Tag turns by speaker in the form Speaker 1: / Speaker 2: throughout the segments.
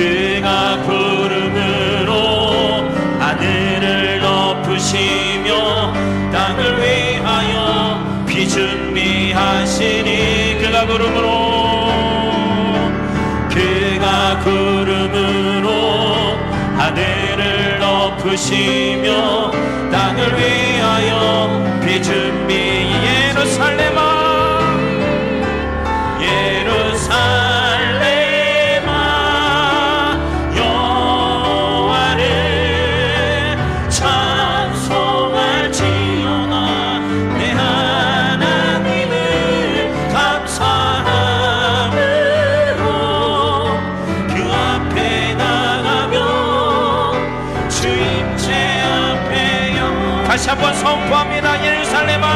Speaker 1: 그가 구름으로 하늘을 덮으시며 땅을 위하여 비 준비하시니 그가 구름으로 하늘을 덮으시며 땅을 위하여 비 준비 예루살렘아 여호와를 찬송할지어다 내 하나님을 감사함으로 그 앞에 나가며 주임제 앞에 다시 한번 선포합니다. 예루살렘아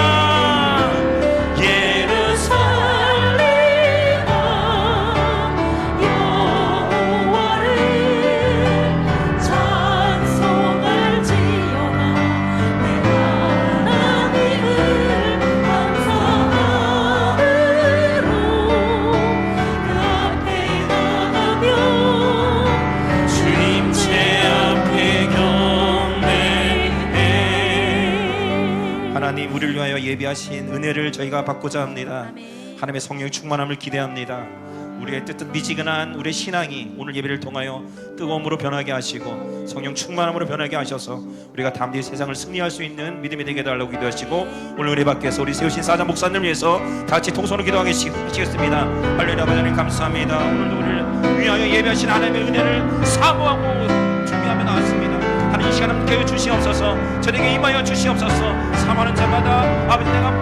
Speaker 1: 하나님, 우리를 위하여 예비하신 은혜를 저희가 받고자 합니다. 하나님의 성령 충만함을 기대합니다. 우리의 미지근한 우리의 신앙이 오늘 예배를 통하여 뜨거움으로 변하게 하시고 성령 충만함으로 변하게 하셔서 우리가 담대히 세상을 승리할 수 있는 믿음이 되게 해달라고 기도하시고, 오늘 은혜 받게 해서 우리 세우신 사자 목사님을 위해서 다 같이 통성으로 기도하시겠습니다. 할렐루야. 아버지 하나님 감사합니다. 오늘도 우리를 위하여 예배하신 하나님의 은혜를 사모하고 준비하며 나왔습니다. 하나님, 이 시간 함께 해 주시옵소서. 저에게 임하여 주시옵소서. 사모하는 자마다 아버지 내가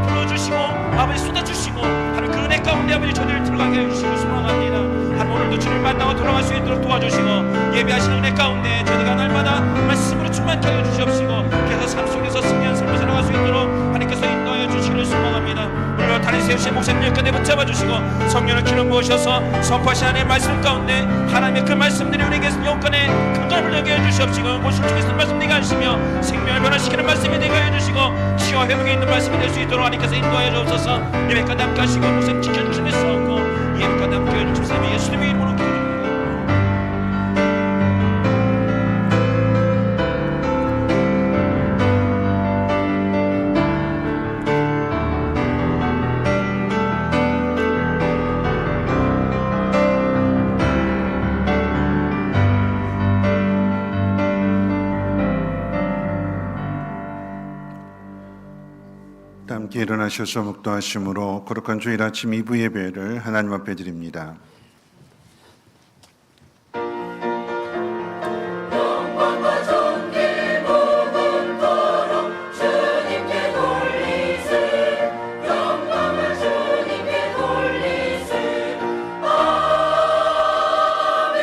Speaker 1: 불러주시고 아버지 쏟아주시고 하나님 그 은혜 가운데 아버지 저들을 들어가게 해주시고 소망합니다. 하나님, 오늘도 주를 만나고 돌아갈 수 있도록 도와주시고 예배하시는 은혜 가운데 저희가 날마다 말씀으로 충만케 하여 주시옵시고 그래서 삶 속에서 승리한 삶을 살아갈 수 있도록 하나님께서 인도하여 주시기를 소망합니다. 오늘 다리 세우신 목사님 끝에 붙잡아 주시고 성령을 기름 부으셔서 선포하신 하나님의 말씀 가운데 하나님의 그 말씀들이 우리에게 영권에 근간을 되게 해주시옵시고 모실 중에 있는 말씀 되게 하시며 생명을 변화시키는 말씀이 되게 해주시고 치유와 회복에 있는 말씀이 될 수 있도록 하나님께서 인도하여 주옵소서. 예배까지 함께 하시고 목사님 지켜주시면서 예배까지 함께 해주시면 예수님의 이름으로 기도드립니다.
Speaker 2: 함께 일어나셔서 묵도하심으로 거룩한 주일 아침 2부 예배를 하나님 앞에 드립니다.
Speaker 3: 영광과 존귀 무궁토록 주님께 돌리세. 영광을 주님께 돌리세. 아멘.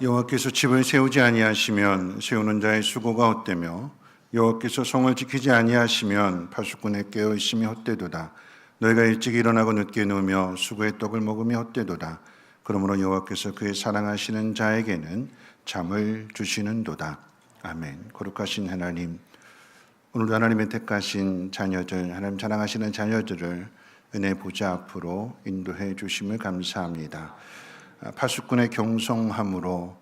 Speaker 2: 여호와께서 집을 세우지 아니하시면 세우는 자의 수고가 헛되며 여호와께서 성을 지키지 아니하시면 파수꾼의 깨어있음이 헛되도다. 너희가 일찍 일어나고 늦게 누우며 수고의 떡을 먹으며 헛되도다. 그러므로 여호와께서 그의 사랑하시는 자에게는 잠을 주시는도다. 아멘. 거룩하신 하나님, 오늘도 하나님의 택하신 자녀들, 하나님 사랑하시는 자녀들을 은혜 보좌 앞으로 인도해 주심을 감사합니다. 파수꾼의 경성함으로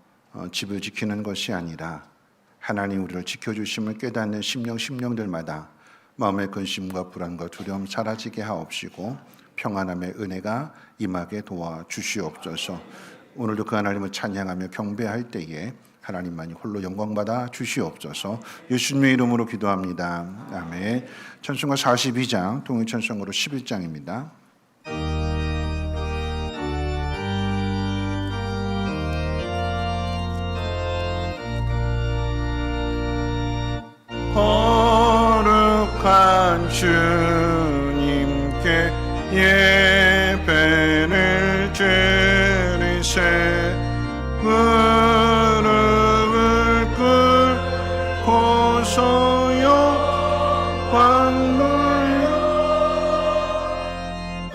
Speaker 2: 집을 지키는 것이 아니라 하나님 우리를 지켜주심을 깨닫는 심령들마다 마음의 근심과 불안과 두려움 사라지게 하옵시고 평안함의 은혜가 임하게 도와주시옵소서. 오늘도 그 하나님을 찬양하며 경배할 때에 하나님만이 홀로 영광받아 주시옵소서. 예수님의 이름으로 기도합니다. 아멘. 찬송가 42장, 통일찬송으로 11장입니다. 거룩한 주님께 예배를 드리세. 무릎을 꿇고 소요 광물려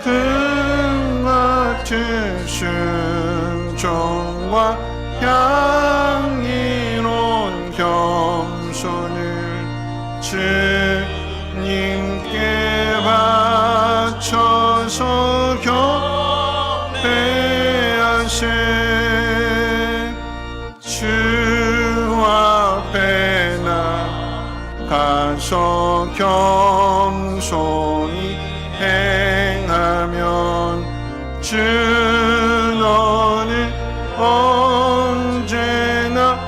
Speaker 2: 그 같은 순종과 향기로운 겸손을 주님께 바쳐서 경배하리. 주 앞에 나가서 겸손히 행하면 주 너를 언제나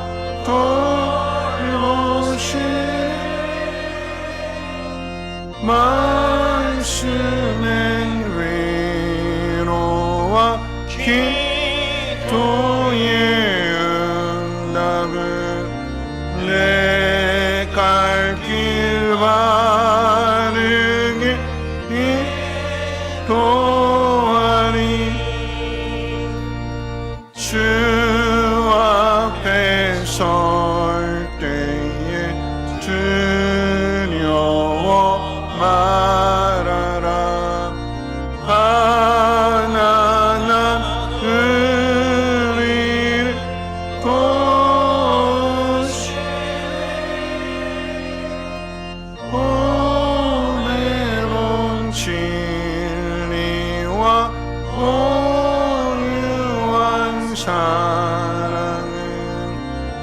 Speaker 2: 돌보시네. 말씀엔 위로와 기도의 응답을 내 갈 길 바르게 인도하리. 주 앞에 설 때에 두려워 말아라. 가난한 의리를 오매로운 진리와 온유한 사랑은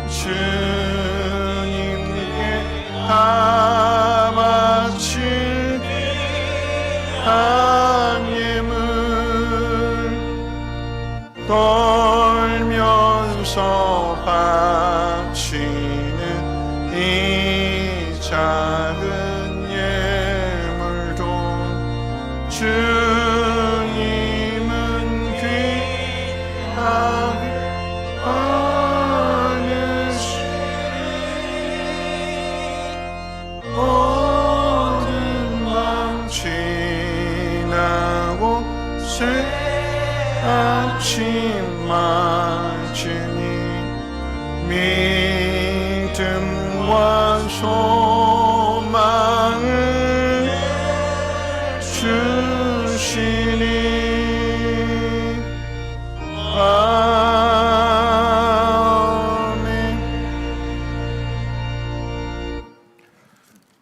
Speaker 2: 주님께 다 바칠 한 예물 떨면서 바치는 이 작은 예물도 주님은 귀하게 아느시니. 모든 밤 지나고 새 아침 맞으니 믿음과 소망을 주시니. 아멘.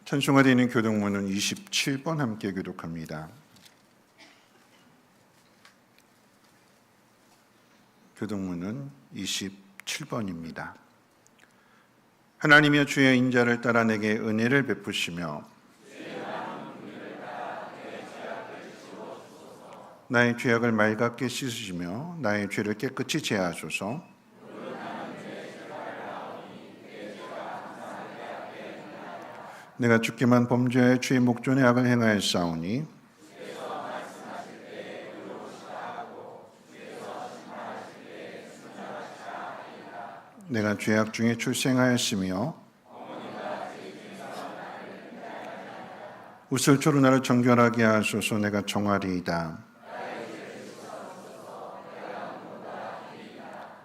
Speaker 2: 찬송가 되는 교독문은 27번 함께 교독합니다. 교독문은 27번입니다. 하나님이여 주의 인자를 따라 내게 은혜를 베푸시며 나의 죄악을 맑게 씻으시며 나의 죄를 깨끗이 제하소서. 내가 주께만 범죄하여 주의 목전에 악을 행하였사오니 내가 죄악 중에 출생하였으며 우슬초로 나를 정결하게 하소서. 내가 정하리이다.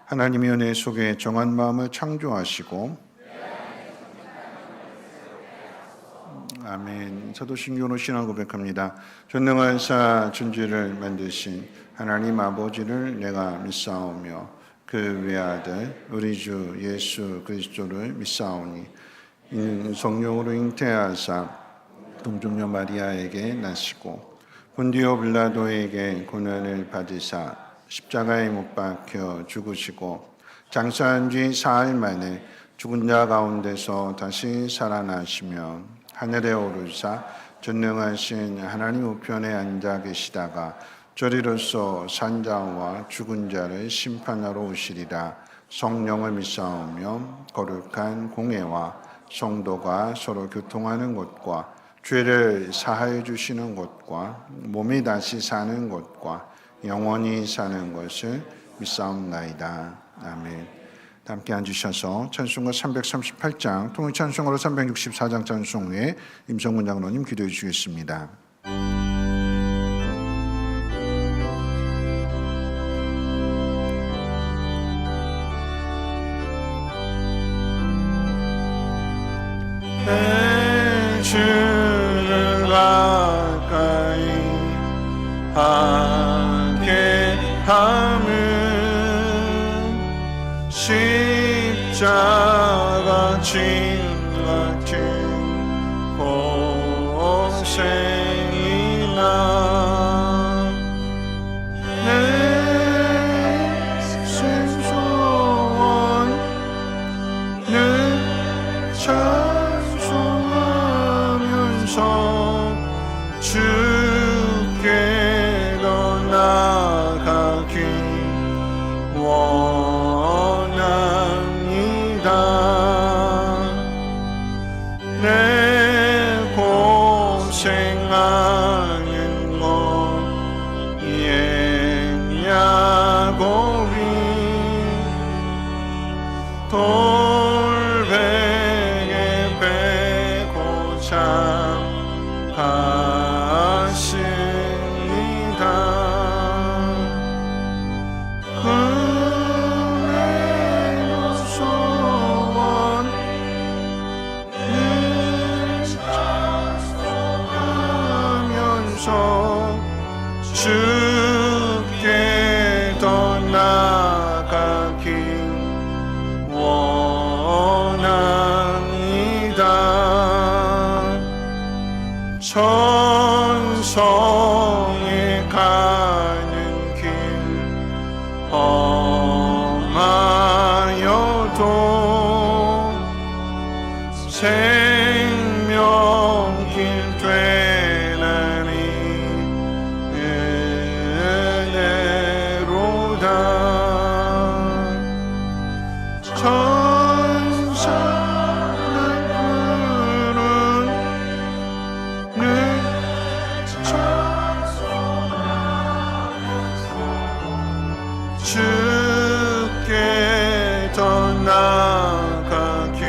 Speaker 2: 하나님이여 내 속에 정한 마음을 창조하시고 아멘. 사도신경으로 신앙 고백합니다. 전능하사 천지를 만드신 하나님 아버지를 내가 믿사오며 그 외아들 우리 주 예수 그리스도를 믿사오니 이는 성령으로 잉태하사 동정녀 마리아에게 나시고 본디오 빌라도에게 고난을 받으사 십자가에 못 박혀 죽으시고 장사한 뒤 사흘 만에 죽은 자 가운데서 다시 살아나시며 하늘에 오르사 전능하신 하나님 우편에 앉아 계시다가 저리로서 산자와 죽은 자를 심판하러 오시리라. 성령을 믿사오며 거룩한 공회와 성도가 서로 교통하는 것과 죄를 사하여 주시는 것과 몸이 다시 사는 것과 영원히 사는 것을 믿사옵나이다. 아멘. 함께 앉으셔서 찬송가 338장 통일찬송가로 364장 찬송 후에 임성문 장로님 기도해 주시겠습니다. 주를 가까이 하게 함은 십자가 진 같은 고생이나 내 나가기 원합니다. 천성에 가는 길 험하여도 생명길 되나니 은혜로다. 천사를 부르는 주께 더 나아가기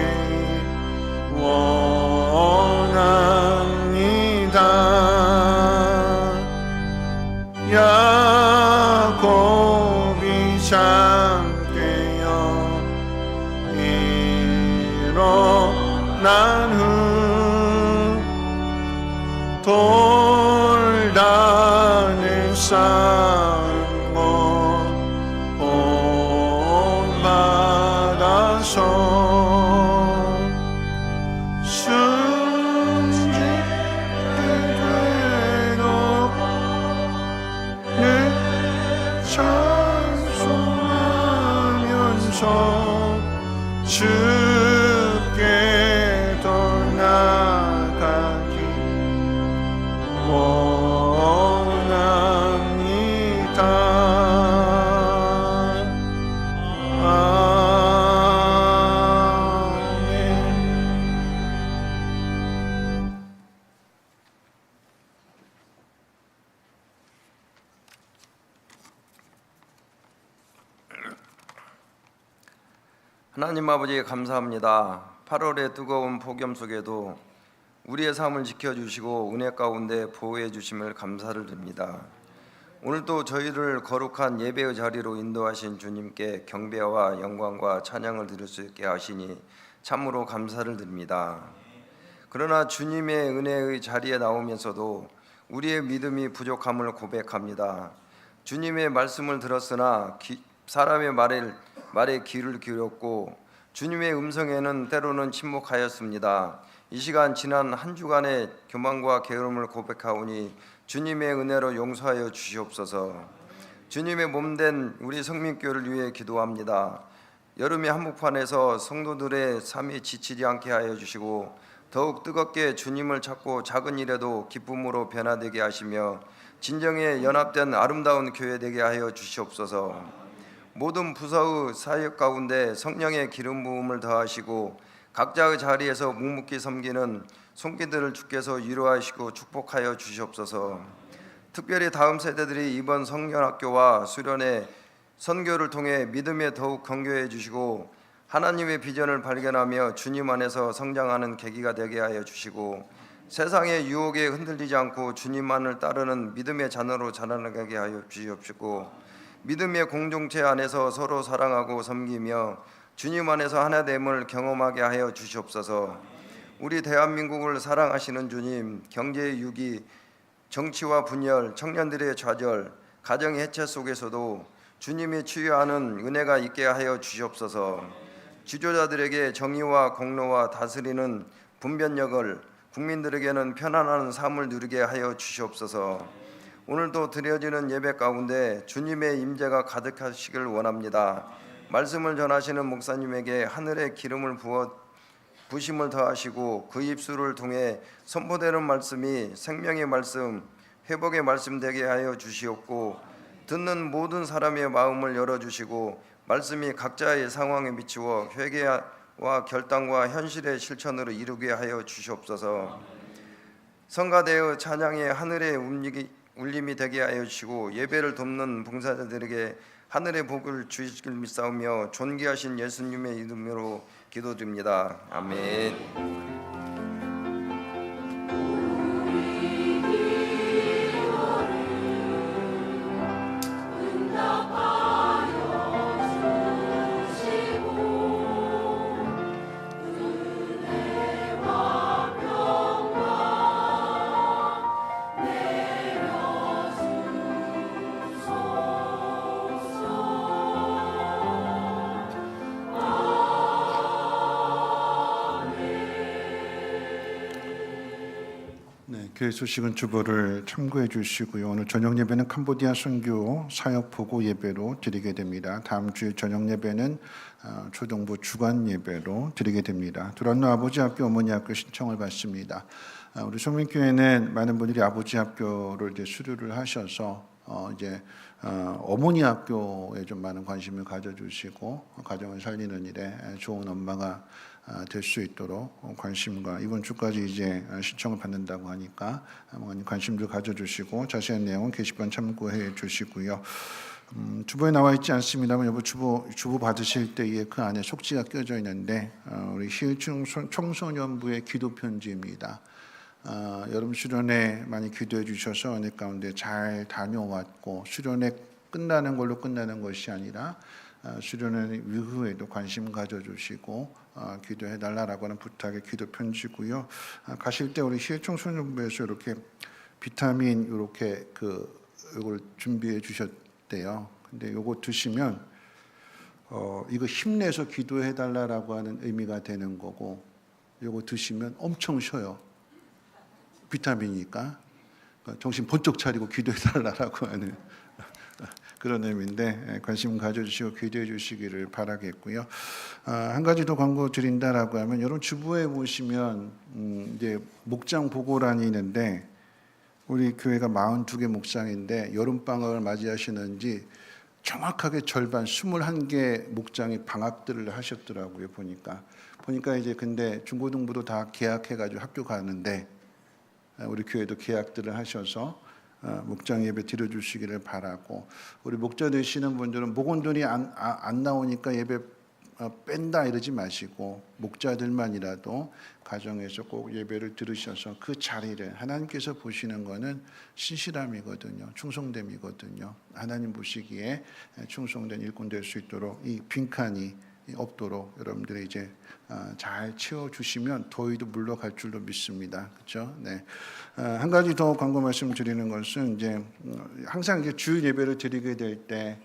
Speaker 2: 원합니다. 야곱이 잠깨어 일어난 후 돌단을 쌓은 것 본받아서 순직게 되도록 찬송하면서 주께 더 나아가기 원합니다. 아멘.
Speaker 4: 하나님 아버지 감사합니다. 8월의 뜨거운 폭염 속에도 우리의 삶을 지켜주시고 은혜 가운데 보호해 주심을 감사를 드립니다. 오늘도 저희를 거룩한 예배의 자리로 인도하신 주님께 경배와 영광과 찬양을 드릴 수 있게 하시니 참으로 감사를 드립니다. 그러나 주님의 은혜의 자리에 나오면서도 우리의 믿음이 부족함을 고백합니다. 주님의 말씀을 들었으나 사람의 말에 귀를 기울였고 주님의 음성에는 때로는 침묵하였습니다. 이 시간 지난 한 주간의 교만과 게으름을 고백하오니 주님의 은혜로 용서하여 주시옵소서. 주님의 몸된 우리 성민교회를 위해 기도합니다. 여름의 한복판에서 성도들의 삶이 지치지 않게 하여 주시고 더욱 뜨겁게 주님을 찾고 작은 일에도 기쁨으로 변화되게 하시며 진정에 연합된 아름다운 교회 되게 하여 주시옵소서. 모든 부서의 사역 가운데 성령의 기름 부음을 더하시고 각자의 자리에서 묵묵히 섬기는 손길들을 주께서 위로하시고 축복하여 주시옵소서. 특별히 다음 세대들이 이번 성년학교와 수련회 선교를 통해 믿음에 더욱 건교해 주시고 하나님의 비전을 발견하며 주님 안에서 성장하는 계기가 되게 하여 주시고 세상의 유혹에 흔들리지 않고 주님만을 따르는 믿음의 자녀로 자라나게 하여 주시옵시고 믿음의 공동체 안에서 서로 사랑하고 섬기며 주님 안에서 하나됨을 경험하게 하여 주시옵소서. 우리 대한민국을 사랑하시는 주님, 경제의 위기, 정치와 분열, 청년들의 좌절, 가정의 해체 속에서도 주님이 치유하는 은혜가 있게 하여 주시옵소서. 지도자들에게 정의와 공로와 다스리는 분별력을, 국민들에게는 편안한 삶을 누리게 하여 주시옵소서. 오늘도 드려지는 예배 가운데 주님의 임재가 가득하시길 원합니다. 말씀을 전하시는 목사님에게 하늘의 기름을 부심을 더하시고 그 입술을 통해 선포되는 말씀이 생명의 말씀, 회복의 말씀 되게 하여 주시옵고 듣는 모든 사람의 마음을 열어주시고 말씀이 각자의 상황에 비추어 회개와 결단과 현실의 실천으로 이루게 하여 주시옵소서. 성가대의 찬양의 하늘의 울림이 되게 하여 주시고 예배를 돕는 봉사자들에게 하늘의 복을 주시길 믿사오며 존귀하신 예수님의 이름으로 기도드립니다. 아멘.
Speaker 3: 내려주소서.
Speaker 2: 교회 소식은 주보를 참고해 주시고요. 오늘 저녁 예배는 캄보디아 선교 사역 보고 예배로 드리게 됩니다. 다음 주에 저녁 예배는 초등부 주간 예배로 드리게 됩니다. 두란노 아버지 학교, 어머니 학교 신청을 받습니다. 우리 송민교회는 많은 분들이 아버지 학교를 이제 수료를 하셔서 이제 어머니 학교에 좀 많은 관심을 가져주시고 가정을 살리는 일에 좋은 엄마가 될 수 있도록 관심과 이번 주까지 이제 신청을 받는다고 하니까 많은 관심도 가져주시고 자세한 내용은 게시판 참고해 주시고요. 주보에 나와 있지 않습니다만 여보 주보 받으실 때에 그 안에 속지가 껴져 있는데 우리 희일충 청소년부의 기도 편지입니다. 여름 수련회 많이 기도해 주셔서 은혜 가운데 잘 다녀왔고 수련회 끝나는 걸로 끝나는 것이 아니라 수련회 이후에도 관심 가져주시고 기도해 달라라고 하는 부탁의 기도 편지고요. 가실 때 우리 희일청소년부에서 이렇게 비타민 이렇게 이걸 준비해 주셨대요. 근데 이거 드시면 이거 힘내서 기도해 달라라고 하는 의미가 되는 거고, 이거 드시면 엄청 쉬어요. 비타민이니까 정신 번쩍 차리고 기도해 달라라고 하는 그런 의미인데 관심 가져주시고 기도해 주시기를 바라겠고요. 한 가지 더 광고 드린다라고 하면 여러분 주부에 보시면 이제 목장 보고란이 있는데 우리 교회가 42개 목장인데 여름 방학을 맞이하시는지 정확하게 절반 21개 목장이 방학들을 하셨더라고요. 보니까 이제 근데 중고등부도 다 개학해가지고 학교 가는데 우리 교회도 개학들을 하셔서 목장 예배 드려주시기를 바라고, 우리 목자 되시는 분들은 목원들이 안 나오니까 예배 뺀다 이러지 마시고 목자들만이라도 가정에서 꼭 예배를 들으셔서 그 자리를 하나님께서 보시는 것은 신실함이거든요. 충성됨이거든요. 하나님 보시기에 충성된 일꾼 될 수 있도록 이 빈칸이 없도록 여러분들이 이제 잘 채워주시면 더위도 물러갈 줄로 믿습니다. 그렇죠? 네. 한 가지 더 광고 말씀드리는 것은 이제 항상 이제 주일 예배를 드리게 될 때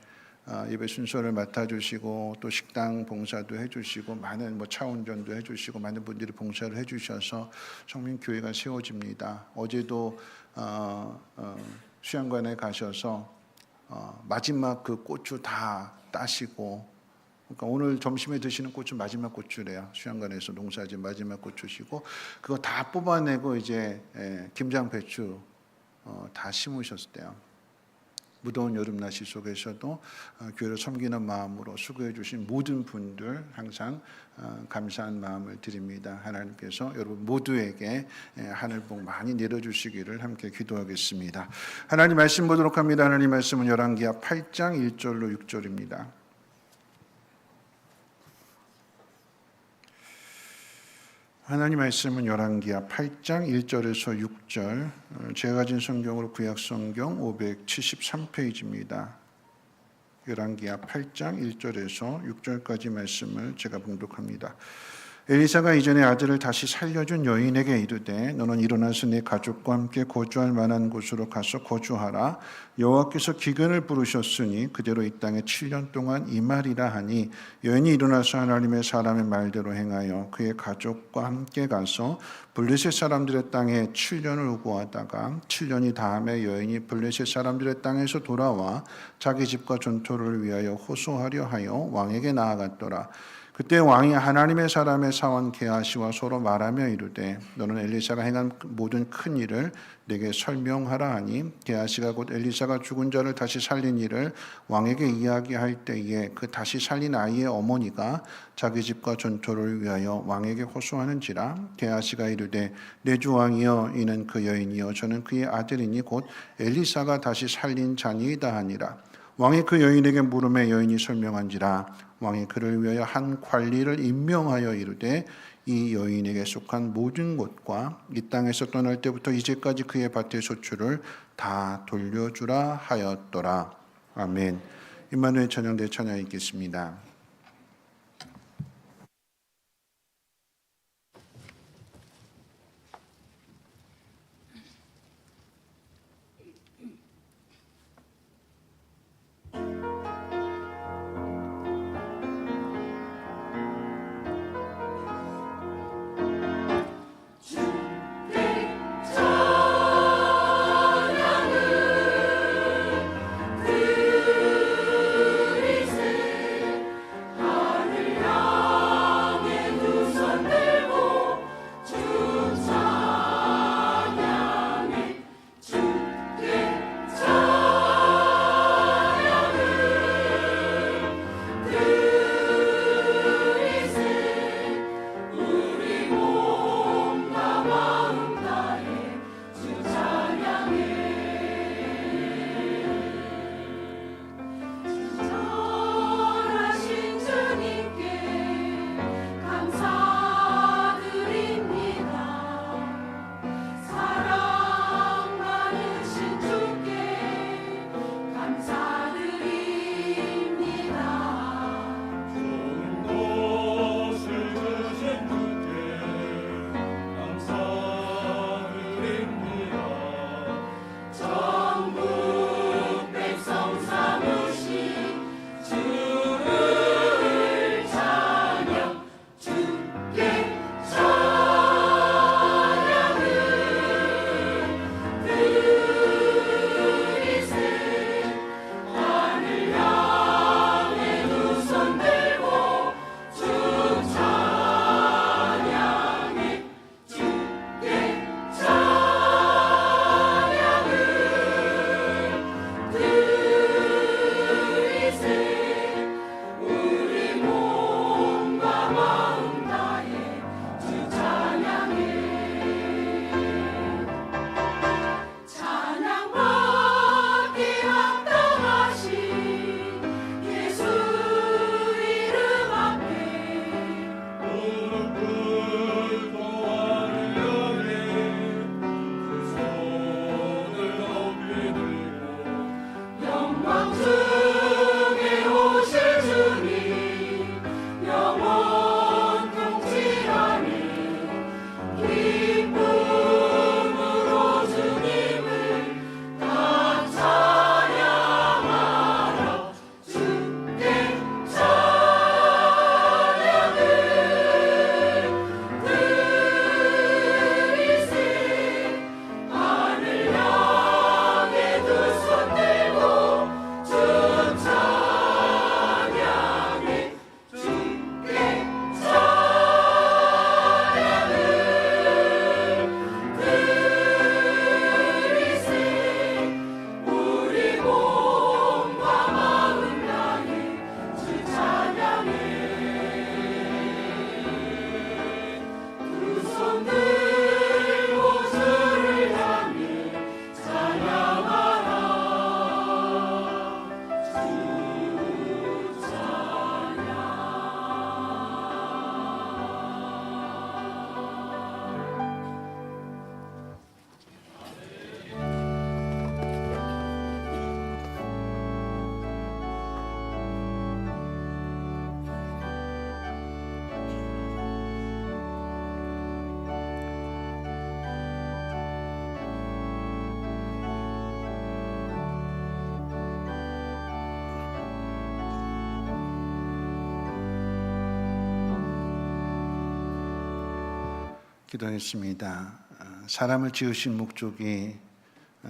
Speaker 2: 예배 순서를 맡아주시고 또 식당 봉사도 해주시고 많은 차 운전도 해주시고 많은 분들이 봉사를 해주셔서 성민교회가 세워집니다. 어제도 수양관에 가셔서 마지막 그 고추 다 따시고, 그러니까 오늘 점심에 드시는 고추 마지막 고추래요. 수양관에서 농사진 마지막 고추시고 그거 다 뽑아내고 이제 김장 배추 다 심으셨대요. 무더운 여름 날씨 속에서도 교회를 섬기는 마음으로 수고해 주신 모든 분들 항상 감사한 마음을 드립니다. 하나님께서 여러분 모두에게 하늘 복 많이 내려주시기를 함께 기도하겠습니다. 하나님 말씀 보도록 합니다. 하나님 말씀은 열왕기하 8장 1절로 6절입니다. 하나님 말씀은 열왕기하 8장 1절에서 6절, 제가 가진 성경으로 구약 성경 573페이지입니다. 열왕기하 8장 1절에서 6절까지 말씀을 제가 봉독합니다. 엘리사가 이전에 아들을 다시 살려준 여인에게 이르되 너는 일어나서 네 가족과 함께 거주할 만한 곳으로 가서 거주하라. 여호와께서 기근을 부르셨으니 그대로 이 땅에 7년 동안 임하리라 하니, 여인이 일어나서 하나님의 사람의 말대로 행하여 그의 가족과 함께 가서 블레셋 사람들의 땅에 7년을 우고하다가 7년이 다음에 여인이 블레셋 사람들의 땅에서 돌아와 자기 집과 전토를 위하여 호소하려 하여 왕에게 나아갔더라. 그때 왕이 하나님의 사람의 사원 게하시와 서로 말하며 이르되 너는 엘리사가 행한 모든 큰 일을 내게 설명하라 하니, 게하시가 곧 엘리사가 죽은 자를 다시 살린 일을 왕에게 이야기할 때에 그 다시 살린 아이의 어머니가 자기 집과 전토를 위하여 왕에게 호소하는지라. 게하시가 이르되 내 주 왕이여 이는 그 여인이여 저는 그의 아들이니 곧 엘리사가 다시 살린 자니이다 하니라. 왕이 그 여인에게 물음에 여인이 설명한지라. 왕이 그를 위하여 한 관리를 임명하여 이르되 이 여인에게 속한 모든 것과 이 땅에서 떠날 때부터 이제까지 그의 밭의 소출을 다 돌려주라 하였더라. 아멘. 임마누엘 찬양대 찬양 읽겠습니다.
Speaker 3: 자
Speaker 2: 기도했습니다. 사람을 지으신 목적이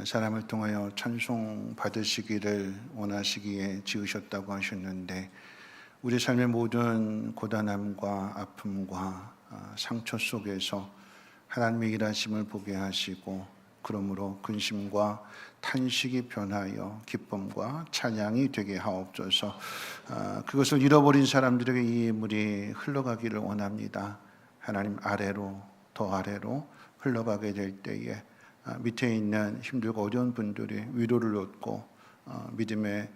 Speaker 2: 사람을 통하여 찬송 받으시기를 원하시기에 지으셨다고 하셨는데 우리 삶의 모든 고단함과 아픔과 상처 속에서 하나님의 일하심을 보게 하시고 그러므로 근심과 탄식이 변하여 기쁨과 찬양이 되게 하옵소서. 그것을 잃어버린 사람들에게 이 예물이 흘러가기를 원합니다. 하나님 아래로 더 아래로 흘러가게 될 때에 밑에 있는 힘들고 어려운 분들이 위로를 얻고 믿음의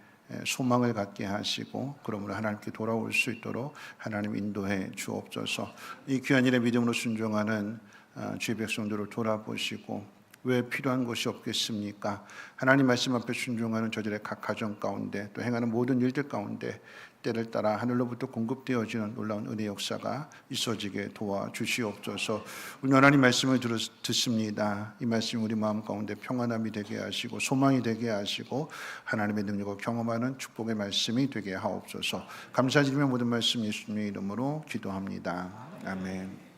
Speaker 2: 소망을 갖게 하시고 그러므로 하나님께 돌아올 수 있도록 하나님 인도해 주옵소서. 이 귀한 일에 믿음으로 순종하는 주의 백성들을 돌아보시고 왜 필요한 것이 없겠습니까? 하나님 말씀 앞에 순종하는 저들의 각 가정 가운데 또 행하는 모든 일들 가운데 때를 따라 하늘로부터 공급되어지는 놀라운 은혜 역사가 있어지게 도와주시옵소서. 오늘 하나님 말씀을 듣습니다. 이 말씀이 우리 마음 가운데 평안함이 되게 하시고 소망이 되게 하시고 하나님의 능력을 경험하는 축복의 말씀이 되게 하옵소서. 감사드리며 모든 말씀 예수님의 이름으로 기도합니다. 아멘.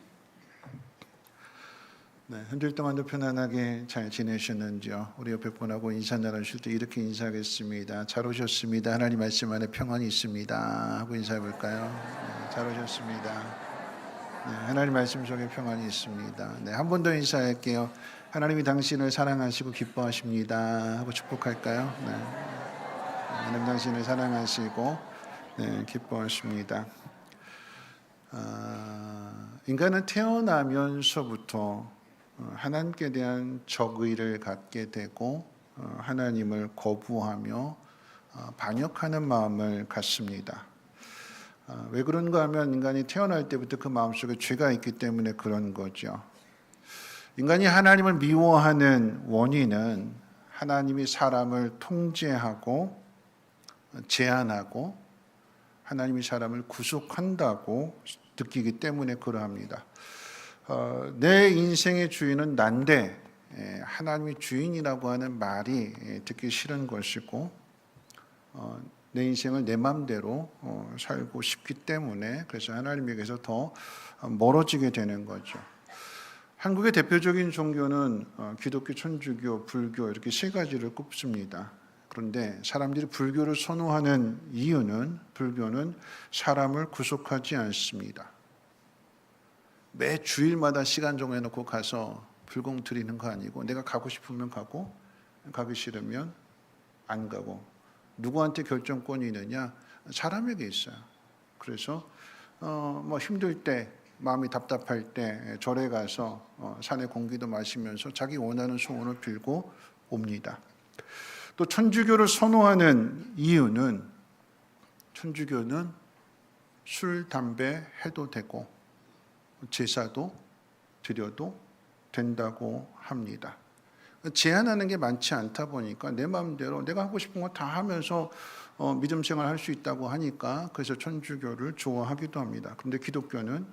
Speaker 2: 네, 한 주일 동안도 편안하게 잘 지내셨는지요? 우리 옆에 분하고 인사 나누실 때 이렇게 인사하겠습니다. 잘 오셨습니다. 하나님 말씀 안에 평안이 있습니다. 하고 인사해 볼까요? 네, 잘 오셨습니다. 네, 하나님 말씀 속에 평안이 있습니다. 네, 한 번 더 인사할게요. 하나님이 당신을 사랑하시고 기뻐하십니다. 하고 축복할까요? 네, 하나님 당신을 사랑하시고 기뻐하십니다. 인간은 태어나면서부터 하나님께 대한 적의를 갖게 되고 하나님을 거부하며 반역하는 마음을 갖습니다. 왜 그런가 하면 인간이 태어날 때부터 그 마음속에 죄가 있기 때문에 그런 거죠. 인간이 하나님을 미워하는 원인은 하나님이 사람을 통제하고 제한하고 하나님이 사람을 구속한다고 느끼기 때문에 그러합니다. 내 인생의 주인은 난데 하나님이 주인이라고 하는 말이 듣기 싫은 것이고 내 인생을 내 마음대로 살고 싶기 때문에 그래서 하나님에게서 더 멀어지게 되는 거죠. 한국의 대표적인 종교는 기독교, 천주교, 불교 이렇게 세 가지를 꼽습니다. 그런데 사람들이 불교를 선호하는 이유는 불교는 사람을 구속하지 않습니다. 매 주일마다 시간 정해놓고 가서 불공 드리는 거 아니고 내가 가고 싶으면 가고 가기 싫으면 안 가고 누구한테 결정권이 있느냐? 사람에게 있어요. 그래서 뭐 힘들 때 마음이 답답할 때 절에 가서 산의 공기도 마시면서 자기 원하는 소원을 빌고 옵니다. 또 천주교를 선호하는 이유는 천주교는 술, 담배 해도 되고 제사도 드려도 된다고 합니다. 제한하는 게 많지 않다 보니까 내 마음대로 내가 하고 싶은 거 다 하면서 믿음 생활 할 수 있다고 하니까 그래서 천주교를 좋아하기도 합니다. 그런데 기독교는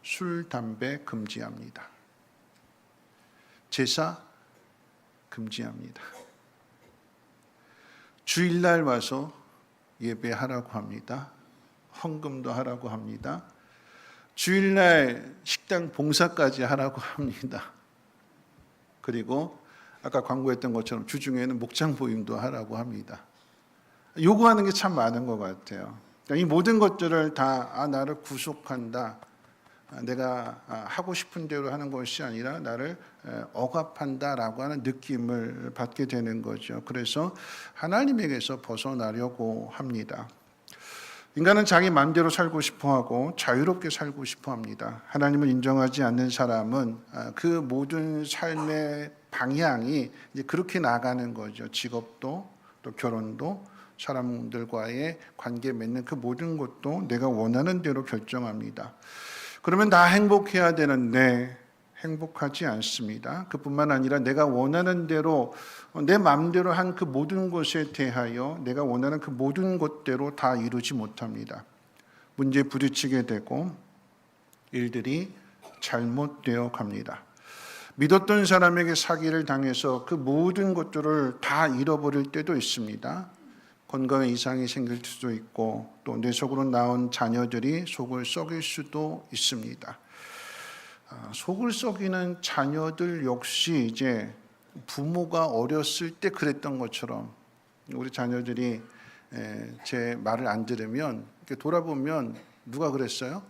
Speaker 2: 술, 담배 금지합니다. 제사 금지합니다. 주일날 와서 예배하라고 합니다. 헌금도 하라고 합니다. 주일날 식당 봉사까지 하라고 합니다. 그리고 아까 광고했던 것처럼 주중에는 목장 보임도 하라고 합니다. 요구하는 게 참 많은 것 같아요. 이 모든 것들을 다 나를 구속한다. 내가 하고 싶은 대로 하는 것이 아니라 나를 억압한다라고 하는 느낌을 받게 되는 거죠. 그래서 하나님에게서 벗어나려고 합니다. 인간은 자기 마음대로 살고 싶어하고 자유롭게 살고 싶어합니다. 하나님을 인정하지 않는 사람은 그 모든 삶의 방향이 이제 그렇게 나가는 거죠. 직업도 또 결혼도 사람들과의 관계 맺는 그 모든 것도 내가 원하는 대로 결정합니다. 그러면 다 행복해야 되는데 행복하지 않습니다. 그뿐만 아니라 내가 원하는 대로 내 마음대로 한 그 모든 것에 대하여 내가 원하는 그 모든 것대로 다 이루지 못합니다. 문제에 부딪히게 되고 일들이 잘못되어 갑니다. 믿었던 사람에게 사기를 당해서 그 모든 것들을 다 잃어버릴 때도 있습니다. 건강에 이상이 생길 수도 있고 또 내 속으로 나온 자녀들이 속을 썩일 수도 있습니다. 속을 썩이는 자녀들 역시 이제 부모가 어렸을 때 그랬던 것처럼 우리 자녀들이 제 말을 안 들으면 이렇게 돌아보면 누가 그랬어요?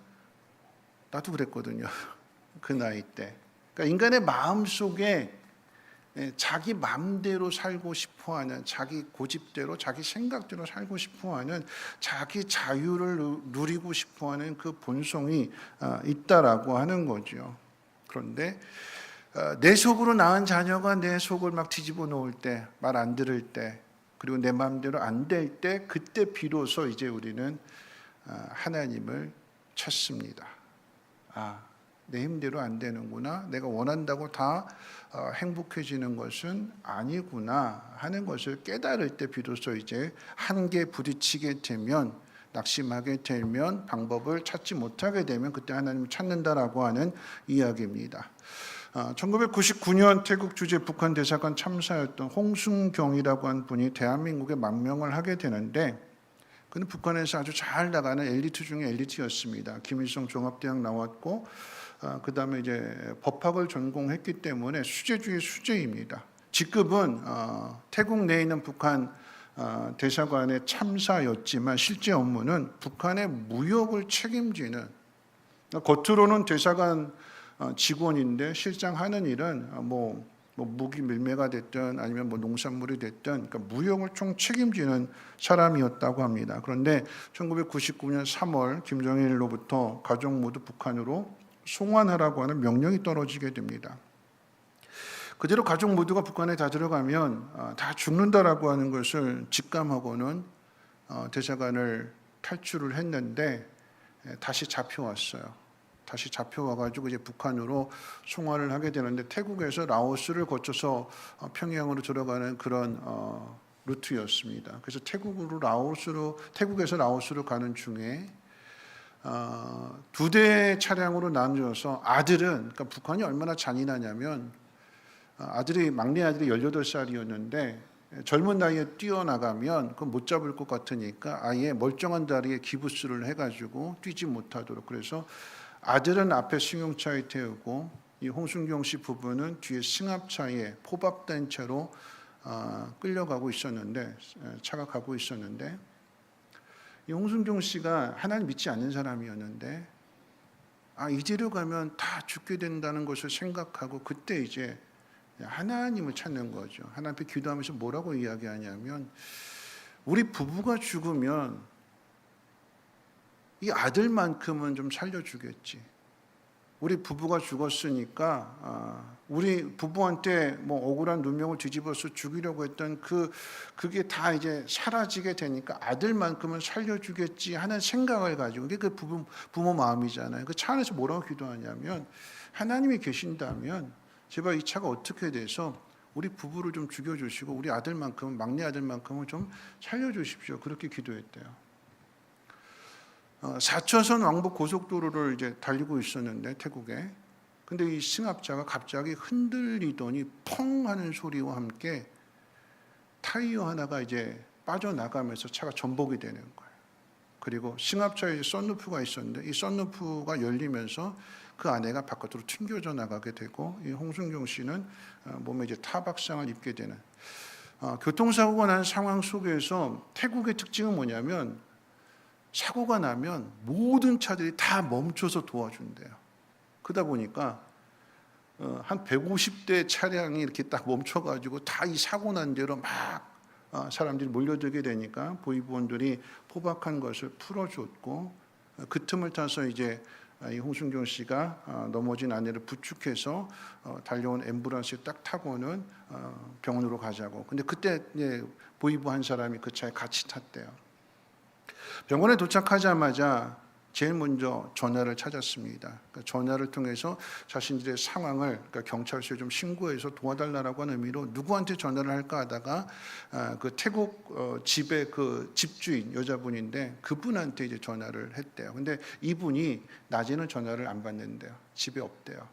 Speaker 2: 나도 그랬거든요. 그 나이 때. 그러니까 인간의 마음 속에 자기 마음대로 살고 싶어하는, 자기 고집대로, 자기 생각대로 살고 싶어하는, 자기 자유를 누리고 싶어하는 그 본성이 있다라고 하는 거죠. 그런데 내 속으로 낳은 자녀가 내 속을 막 뒤집어 놓을 때, 말 안 들을 때, 그리고 내 마음대로 안 될 때, 그때 비로소 이제 우리는 하나님을 찾습니다. 내 힘대로 안 되는구나. 내가 원한다고 다 행복해지는 것은 아니구나 하는 것을 깨달을 때 비로소 이제 한계에 부딪히게 되면, 낙심하게 되면, 방법을 찾지 못하게 되면 그때 하나님을 찾는다라고 하는 이야기입니다. 1999년 태국 주재 북한 대사관 참사였던 홍순경이라고 한 분이 대한민국에 망명을 하게 되는데, 그는 북한에서 아주 잘 나가는 엘리트 중에 엘리트였습니다. 김일성 종합대학 나왔고 그 다음에 이제 법학을 전공했기 때문에 수재 중에 수재입니다. 직급은 태국 내에 있는 북한 대사관의 참사였지만 실제 업무는 북한의 무역을 책임지는, 겉으로는 대사관 직원인데 실장 하는 일은 뭐 무기 밀매가 됐든 아니면 뭐 농산물이 됐든, 그러니까 무역을 총 책임지는 사람이었다고 합니다. 그런데 1999년 3월 김정일로부터 가족 모두 북한으로 송환하라고 하는 명령이 떨어지게 됩니다. 그대로 가족 모두가 북한에 다 들어가면 다 죽는다라고 하는 것을 직감하고는 대사관을 탈출을 했는데 다시 잡혀왔어요. 다시 잡혀와가지고 이제 북한으로 송환을 하게 되는데, 태국에서 라오스를 거쳐서 평양으로 들어가는 그런 루트였습니다. 그래서 태국에서 라오스로 가는 중에 2대 차량으로 나누어서 아들은, 그러니까 북한이 얼마나 잔인하냐면, 막내 아들이 18살이었는데 젊은 나이에 뛰어나가면 그건 못 잡을 것 같으니까 아예 멀쩡한 다리에 기부스를 해가지고 뛰지 못하도록, 그래서 아들은 앞에 승용차에 태우고 이 홍순경 씨 부부는 뒤에 승합차에 포박된 채로 끌려가고 있었는데, 차가 가고 있었는데, 이 홍순경 씨가 하나님 믿지 않는 사람이었는데 이대로 가면 다 죽게 된다는 것을 생각하고 그때 이제 하나님을 찾는 거죠. 하나님 앞에 기도하면서 뭐라고 이야기하냐면, 우리 부부가 죽으면 이 아들만큼은 좀 살려주겠지. 우리 부부가 죽었으니까 우리 부부한테 뭐 억울한 누명을 뒤집어서 죽이려고 했던 그게 다 이제 사라지게 되니까 아들만큼은 살려주겠지 하는 생각을 가지고, 그게 그 부모 마음이잖아요. 그 차 안에서 뭐라고 기도하냐면, 하나님이 계신다면 제발 이 차가 어떻게 돼서 우리 부부를 좀 죽여주시고 우리 아들만큼은, 막내 아들만큼은 좀 살려주십시오. 그렇게 기도했대요. 4차선 왕복 고속도로를 이제 달리고 있었는데 태국에, 근데 이 승합차가 갑자기 흔들리더니 펑 하는 소리와 함께 타이어 하나가 이제 빠져나가면서 차가 전복이 되는 거예요. 그리고 승합차에 썬루프가 있었는데 이 썬루프가 열리면서 그 아내가 바깥으로 튕겨져 나가게 되고, 이 홍순경 씨는 몸에 이제 타박상을 입게 되는 교통사고가 난 상황 속에서, 태국의 특징은 뭐냐면 사고가 나면 모든 차들이 다 멈춰서 도와준대요. 그러다 보니까 한 150대 차량이 이렇게 딱 멈춰가지고 다 이 사고 난 대로 막 사람들이 몰려들게 되니까 보위부원들이 포박한 것을 풀어줬고, 그 틈을 타서 이제 이 홍순경 씨가 넘어진 아내를 부축해서 달려온 앰뷸런스에 딱 타고는 병원으로 가자고. 근데 그때 보위부 한 사람이 그 차에 같이 탔대요. 병원에 도착하자마자 제일 먼저 전화를 찾았습니다. 그러니까 전화를 통해서 자신들의 상황을, 그러니까 경찰서에 좀 신고해서 도와달라고 하는 의미로 누구한테 전화를 할까 하다가 그 태국 집의 그 집주인 여자분인데 그분한테 이제 전화를 했대요. 근데 이분이 낮에는 전화를 안 받는데요. 집에 없대요.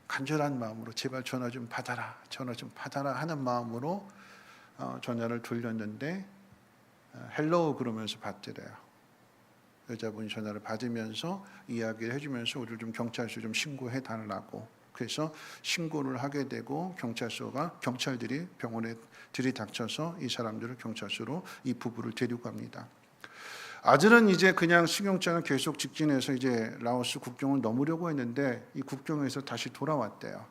Speaker 2: 간절한 마음으로 제발 전화 좀 받아라, 전화 좀 받아라 하는 마음으로 전화를 돌렸는데 헬로우 그러면서 받더래요. 여자분이 전화를 받으면서 이야기를 해주면서 우리를 좀 경찰서에 좀 신고해 달라고. 그래서 신고를 하게 되고 경찰들이 병원에 들이닥쳐서 이 사람들을 경찰서로 이 부부를 데려갑니다. 아들은 이제 그냥 승용차는 계속 직진해서 이제 라오스 국경을 넘으려고 했는데 이 국경에서 다시 돌아왔대요.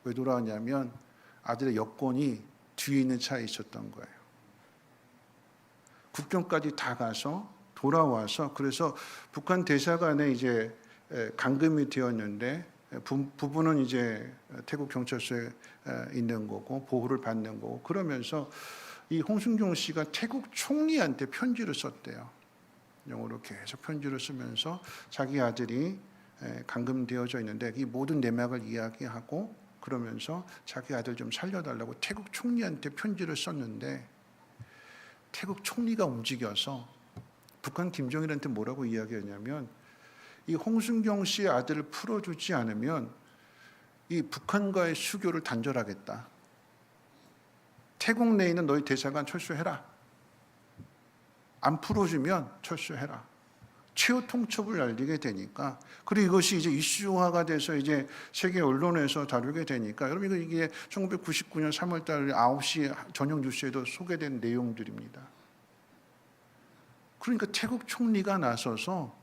Speaker 2: 왜 돌아왔냐면 아들의 여권이 뒤에 있는 차에 있었던 거예요. 국경까지 다 가서 돌아와서 그래서 북한 대사관에 이제 감금이 되었는데 부부는 이제 태국 경찰서에 있는 거고 보호를 받는 거고 그러면서 이 홍순경 씨가 태국 총리한테 편지를 썼대요. 영어로 계속 편지를 쓰면서 자기 아들이 감금되어져 있는데 이 모든 내막을 이야기하고 그러면서 자기 아들 좀 살려달라고 태국 총리한테 편지를 썼는데 태국 총리가 움직여서 북한 김정일한테 뭐라고 이야기했냐면 이 홍순경 씨의 아들을 풀어주지 않으면 이 북한과의 수교를 단절하겠다. 태국 내에 있는 너희 대사관 철수해라. 안 풀어주면 철수해라. 최후 통첩을 날리게 되니까 그리고 이것이 이제 이슈화가 돼서 이제 세계 언론에서 다루게 되니까 여러분 이게 1999년 3월달 9시 저녁 뉴스에도 소개된 내용들입니다. 그러니까 태국 총리가 나서서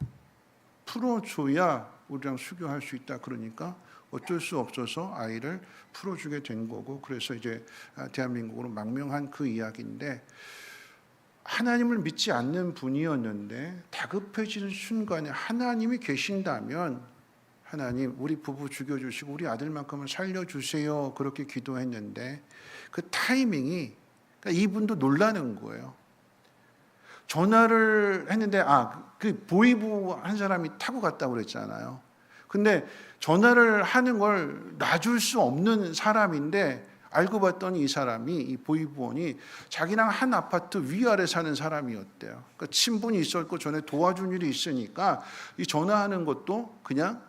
Speaker 2: 풀어줘야 우리랑 수교할 수 있다. 그러니까 어쩔 수 없어서 아이를 풀어주게 된 거고 그래서 이제 대한민국으로 망명한 그 이야기인데 하나님을 믿지 않는 분이었는데 다급해지는 순간에 하나님이 계신다면 하나님 우리 부부 죽여주시고 우리 아들만큼은 살려주세요 그렇게 기도했는데 그 타이밍이 그러니까 이분도 놀라는 거예요. 전화를 했는데 그 보이부 한 사람이 타고 갔다고 그랬잖아요. 근데 전화를 하는 걸 놔줄 수 없는 사람인데 알고 봤더니 이 사람이 이 보이부원이 자기랑 한 아파트 위아래 사는 사람이었대요. 그러니까 친분이 있었고 전에 도와준 일이 있으니까 이 전화하는 것도 그냥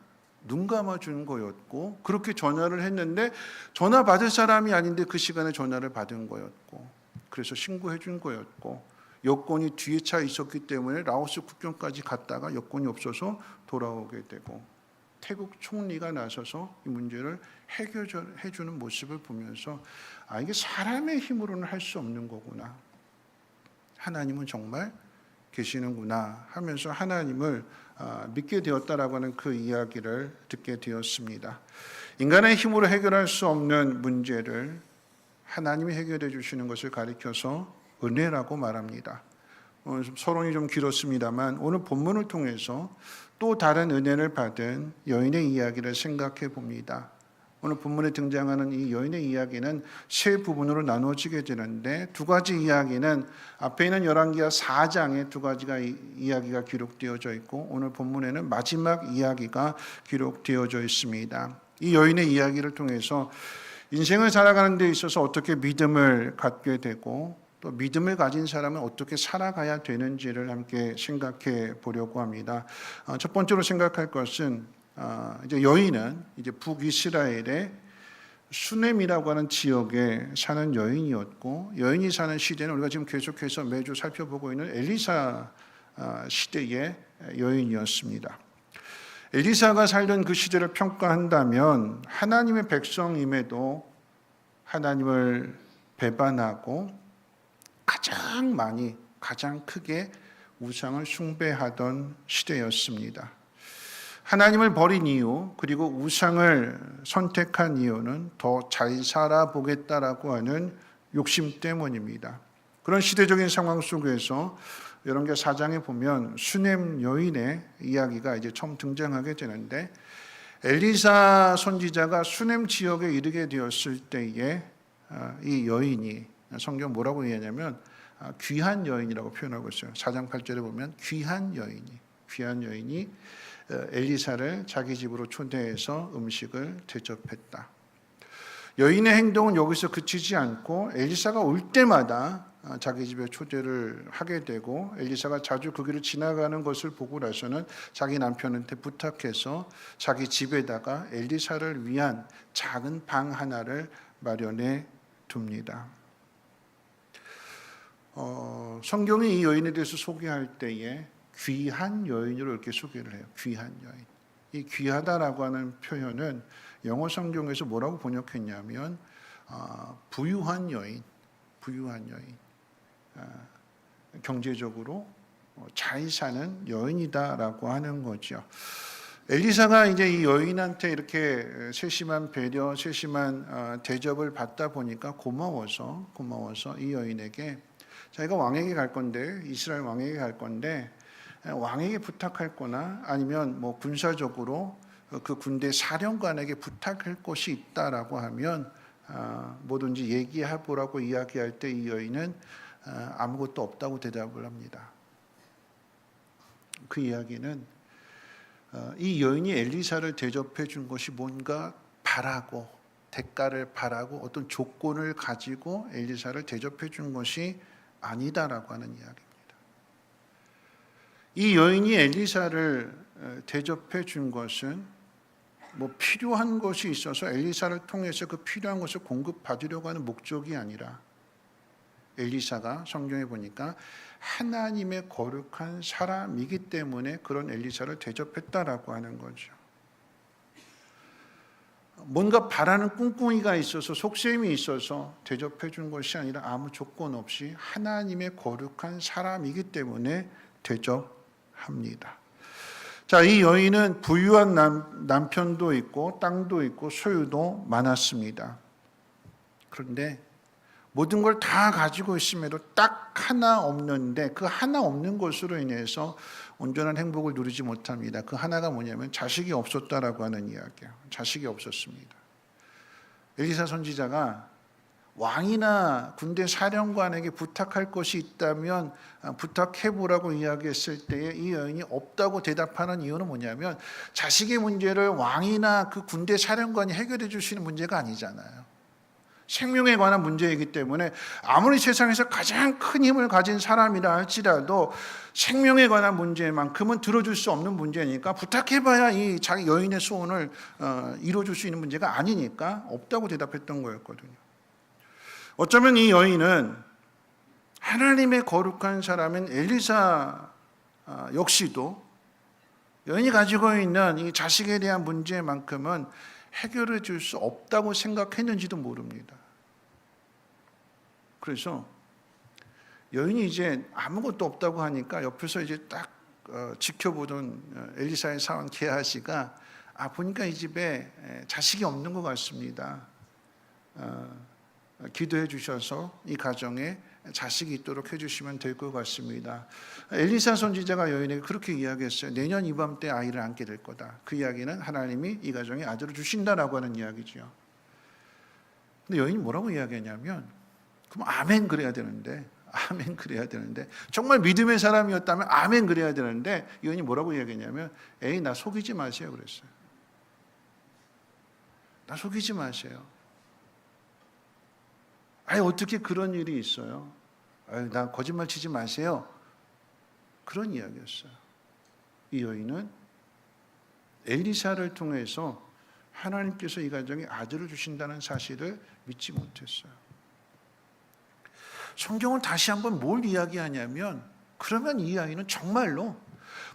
Speaker 2: 눈 감아주는 거였고 그렇게 전화를 했는데 전화 받을 사람이 아닌데 그 시간에 전화를 받은 거였고 그래서 신고해 준 거였고 여권이 뒤에 차 있었기 때문에 라오스 국경까지 갔다가 여권이 없어서 돌아오게 되고 태국 총리가 나서서 이 문제를 해결해 주는 모습을 보면서 이게 사람의 힘으로는 할 수 없는 거구나. 하나님은 정말 계시는구나 하면서 하나님을 믿게 되었다라고 하는 그 이야기를 듣게 되었습니다. 인간의 힘으로 해결할 수 없는 문제를 하나님이 해결해 주시는 것을 가리켜서 은혜라고 말합니다. 오늘 서론이 좀 길었습니다만 오늘 본문을 통해서 또 다른 은혜를 받은 여인의 이야기를 생각해 봅니다. 오늘 본문에 등장하는 이 여인의 이야기는 세 부분으로 나누어지게 되는데 두 가지 이야기는 앞에 있는 열왕기하 4장에 두 가지가 이야기가 기록되어져 있고 오늘 본문에는 마지막 이야기가 기록되어져 있습니다. 이 여인의 이야기를 통해서 인생을 살아가는 데 있어서 어떻게 믿음을 갖게 되고 또 믿음을 가진 사람은 어떻게 살아가야 되는지를 함께 생각해 보려고 합니다. 첫 번째로 생각할 것은 이제 여인은 이제 북이스라엘의 수넴이라고 하는 지역에 사는 여인이었고 여인이 사는 시대는 우리가 지금 계속해서 매주 살펴보고 있는 엘리사 시대의 여인이었습니다. 엘리사가 살던 그 시대를 평가한다면 하나님의 백성임에도 하나님을 배반하고 가장 크게 우상을 숭배하던 시대였습니다. 하나님을 버린 이유 그리고 우상을 선택한 이유는 더 잘 살아보겠다라고 하는 욕심 때문입니다. 그런 시대적인 상황 속에서 열왕기하 4장에 보면 수넴 여인의 이야기가 이제 처음 등장하게 되는데 엘리사 선지자가 수넴 지역에 이르게 되었을 때에 이 여인이 성경 뭐라고 얘기하냐면 귀한 여인이라고 표현하고 있어요. 4장 8절에 보면 귀한 여인이 엘리사를 자기 집으로 초대해서 음식을 대접했다. 여인의 행동은 여기서 그치지 않고 엘리사가 올 때마다 자기 집에 초대를 하게 되고 엘리사가 자주 그 길을 지나가는 것을 보고 나서는 자기 남편한테 부탁해서 자기 집에다가 엘리사를 위한 작은 방 하나를 마련해 둡니다. 성경이 이 여인에 대해서 소개할 때에 귀한 여인으로 이렇게 소개를 해요. 귀한 여인. 이 귀하다라고 하는 표현은 영어 성경에서 뭐라고 번역했냐면 부유한 여인, 부유한 여인, 경제적으로 잘 사는 여인이다라고 하는 거죠. 엘리사가 이제 이 여인한테 이렇게 세심한 배려, 세심한 대접을 받다 보니까 고마워서 이 여인에게 자기가 왕에게 갈 건데, 이스라엘 왕에게 갈 건데 왕에게 부탁할 거나 아니면 뭐 군사적으로 그 군대 사령관에게 부탁할 것이 있다라고 하면 뭐든지 얘기해 보라고 이야기할 때 이 여인은 아무것도 없다고 대답을 합니다. 그 이야기는 이 여인이 엘리사를 대접해 준 것이 뭔가 바라고, 대가를 바라고 어떤 조건을 가지고 엘리사를 대접해 준 것이 아니다라고 하는 이야기입니다. 이 여인이 엘리사를 대접해 준 것은 뭐 필요한 것이 있어서 엘리사를 통해서 그 필요한 것을 공급받으려고 하는 목적이 아니라, 엘리사가 성경에 보니까 하나님의 거룩한 사람이기 때문에 그런 엘리사를 대접했다라고 하는 거죠. 뭔가 바라는 꿍꿍이가 있어서, 속셈이 있어서 대접해 준 것이 아니라 아무 조건 없이 하나님의 거룩한 사람이기 때문에 대접합니다. 자, 이 여인은 부유한 남편도 있고 땅도 있고 소유도 많았습니다. 그런데 모든 걸 다 가지고 있음에도 딱 하나 없는데, 그 하나 없는 것으로 인해서 온전한 행복을 누리지 못합니다. 그 하나가 뭐냐면 자식이 없었다라고 하는 이야기예요. 자식이 없었습니다. 엘리사 선지자가 왕이나 군대 사령관에게 부탁할 것이 있다면 부탁해보라고 이야기했을 때에 이 여인이 없다고 대답하는 이유는 뭐냐면, 자식의 문제를 왕이나 그 군대 사령관이 해결해 주시는 문제가 아니잖아요. 생명에 관한 문제이기 때문에 아무리 세상에서 가장 큰 힘을 가진 사람이라 할지라도 생명에 관한 문제만큼은 들어줄 수 없는 문제니까, 부탁해봐야 이 자기 여인의 소원을 이루어줄 수 있는 문제가 아니니까 없다고 대답했던 거였거든요. 어쩌면 이 여인은 하나님의 거룩한 사람인 엘리사 역시도 여인이 가지고 있는 이 자식에 대한 문제만큼은 해결해 줄 수 없다고 생각했는지도 모릅니다. 그래서 여인이 이제 아무것도 없다고 하니까 옆에서 이제 딱 지켜보던 엘리사의 사원 게하시가 보니까 이 집에 자식이 없는 것 같습니다. 기도해 주셔서 이 가정에 자식이 있도록 해주시면 될 것 같습니다. 엘리사 선지자가 여인에게 그렇게 이야기했어요. 내년 이맘때 아이를 안게 될 거다. 그 이야기는 하나님이 이 가정에 아들을 주신다라고 하는 이야기죠. 근데 여인이 뭐라고 이야기했냐면, 그럼 아멘 그래야 되는데, 아멘 그래야 되는데, 정말 믿음의 사람이었다면 아멘 그래야 되는데, 여인이 뭐라고 이야기했냐면, 에이 나 속이지 마세요 그랬어요. 나 속이지 마세요. 아니 어떻게 그런 일이 있어요? 아유, 나 거짓말 치지 마세요. 그런 이야기였어요. 이 여인은 엘리사를 통해서 하나님께서 이 가정에 아들을 주신다는 사실을 믿지 못했어요. 성경은 다시 한번 뭘 이야기하냐면, 그러면 이 아이는 정말로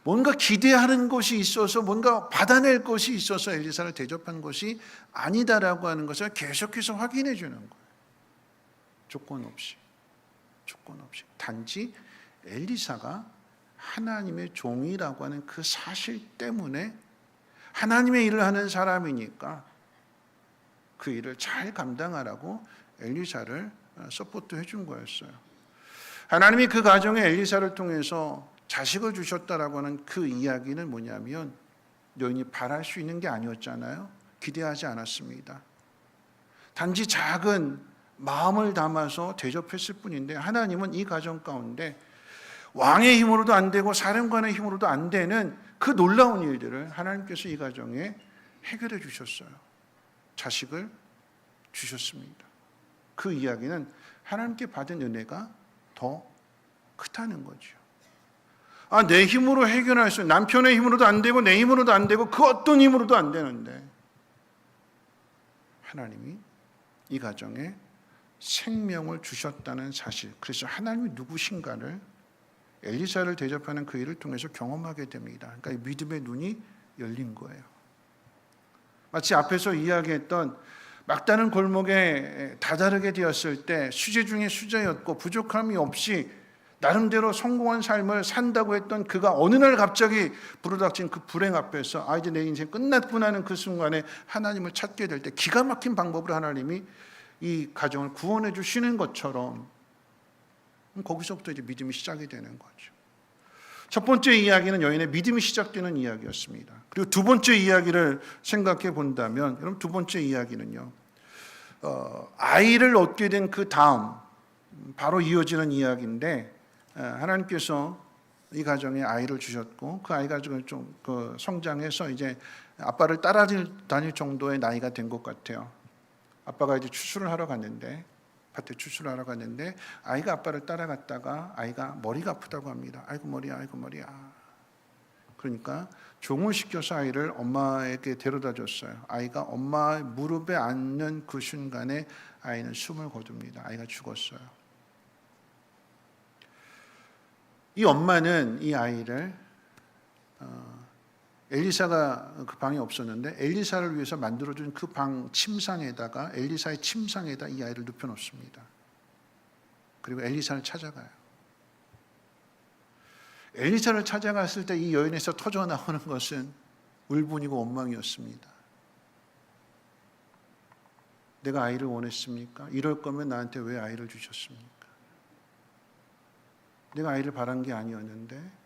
Speaker 2: 뭔가 기대하는 것이 있어서, 뭔가 받아낼 것이 있어서 엘리사를 대접한 것이 아니다라고 하는 것을 계속해서 확인해 주는 거예요. 조건 없이. 단지 엘리사가 하나님의 종이라고 하는 그 사실 때문에, 하나님의 일을 하는 사람이니까 그 일을 잘 감당하라고 엘리사를 서포트 해준 거였어요. 하나님이 그 가정에 엘리사를 통해서 자식을 주셨다라고 하는 그 이야기는 뭐냐면, 여인이 바랄 수 있는 게 아니었잖아요. 기대하지 않았습니다. 단지 작은 마음을 담아서 대접했을 뿐인데, 하나님은 이 가정 가운데 왕의 힘으로도 안 되고 사령관의 힘으로도 안 되는 그 놀라운 일들을 하나님께서 이 가정에 해결해 주셨어요. 자식을 주셨습니다. 그 이야기는 하나님께 받은 은혜가 더 크다는 거죠. 내 힘으로 해결할 수, 남편의 힘으로도 안 되고 내 힘으로도 안 되고 그 어떤 힘으로도 안 되는데, 하나님이 이 가정에 생명을 주셨다는 사실, 그래서 하나님이 누구신가를 엘리사를 대접하는 그 일을 통해서 경험하게 됩니다. 그러니까 이 믿음의 눈이 열린 거예요. 마치 앞에서 이야기했던 막다른 골목에 다다르게 되었을 때 수재 중에 수재였고 부족함이 없이 나름대로 성공한 삶을 산다고 했던 그가 어느 날 갑자기 불어닥친 그 불행 앞에서 이제 내 인생 끝났구나 하는 그 순간에 하나님을 찾게 될 때 기가 막힌 방법으로 하나님이 이 가정을 구원해 주시는 것처럼 거기서부터 이제 믿음이 시작이 되는 거죠. 첫 번째 이야기는 여인의 믿음이 시작되는 이야기였습니다. 그리고 두 번째 이야기를 생각해 본다면, 여러분 두 번째 이야기는요, 아이를 얻게 된 그 다음 바로 이어지는 이야기인데, 하나님께서 이 가정에 아이를 주셨고 그 아이가 좀 성장해서 이제 아빠를 따라다닐 정도의 나이가 된 것 같아요. 아빠가 이제 추수를 하러 갔는데, 밭에 추수를 하러 갔는데 아이가 아빠를 따라갔다가 아이가 머리가 아프다고 합니다. 아이고 머리야, 아이고 머리야. 그러니까 종을 시켜서 아이를 엄마에게 데려다 줬어요. 아이가 엄마의 무릎에 앉는 그 순간에 아이는 숨을 거둡니다. 아이가 죽었어요. 이 엄마는 이 아이를 엘리사가 그 방에 없었는데 엘리사를 위해서 만들어준 그 방 침상에다가, 엘리사의 침상에다 이 아이를 눕혀놓습니다. 그리고 엘리사를 찾아가요. 엘리사를 찾아갔을 때 이 여인에서 터져 나오는 것은 울분이고 원망이었습니다. 내가 아이를 원했습니까? 이럴 거면 나한테 왜 아이를 주셨습니까? 내가 아이를 바란 게 아니었는데,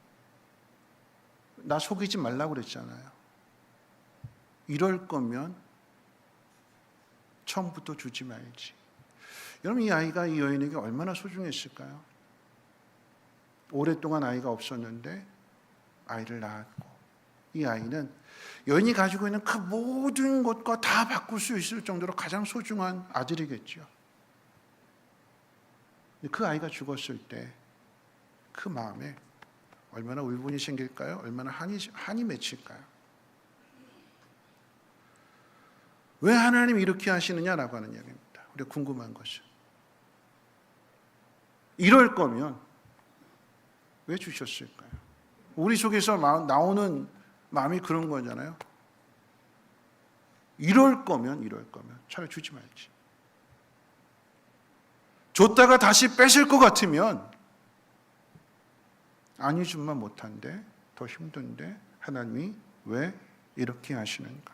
Speaker 2: 나 속이지 말라고 그랬잖아요. 이럴 거면 처음부터 주지 말지. 여러분, 이 아이가 이 여인에게 얼마나 소중했을까요? 오랫동안 아이가 없었는데 아이를 낳았고, 이 아이는 여인이 가지고 있는 그 모든 것과 다 바꿀 수 있을 정도로 가장 소중한 아들이겠죠. 그 아이가 죽었을 때 그 마음에 얼마나 울분이 생길까요? 얼마나 한이 맺힐까요? 왜 하나님이 이렇게 하시느냐라고 하는 이야기입니다. 우리가 궁금한 것은, 이럴 거면 왜 주셨을까요? 우리 속에서 나오는 마음이 그런 거잖아요. 이럴 거면 차라리 주지 말지. 줬다가 다시 뺏을 것 같으면 아니 좀만 못한데, 더 힘든데 하나님이 왜 이렇게 하시는가?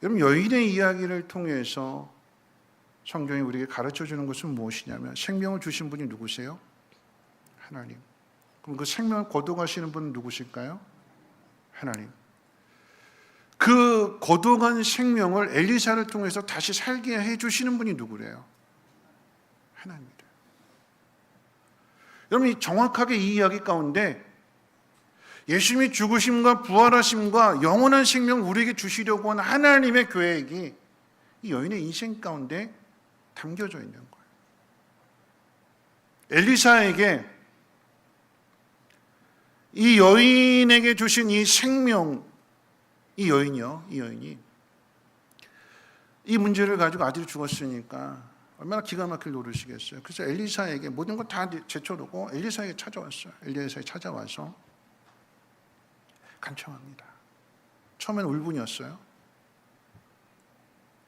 Speaker 2: 여러분, 여인의 이야기를 통해서 성경이 우리에게 가르쳐주는 것은 무엇이냐면, 생명을 주신 분이 누구세요? 하나님. 그럼 그 생명을 거둬가시는 분은 누구실까요? 하나님. 그 거둬간 생명을 엘리사를 통해서 다시 살게 해주시는 분이 누구래요? 하나님입니다. 여러분, 정확하게 이 이야기 가운데 예수님이 죽으심과 부활하심과 영원한 생명 우리에게 주시려고 하는 하나님의 계획이 이 여인의 인생 가운데 담겨져 있는 거예요. 엘리사에게, 이 여인에게 주신 이 생명, 이 여인이 이 문제를 가지고 아들이 죽었으니까 얼마나 기가 막힐 노릇이겠어요. 그래서 엘리사에게 모든 걸 다 제쳐두고 엘리사에게 찾아왔어요. 엘리사에 찾아와서 간청합니다. 처음엔 울분이었어요.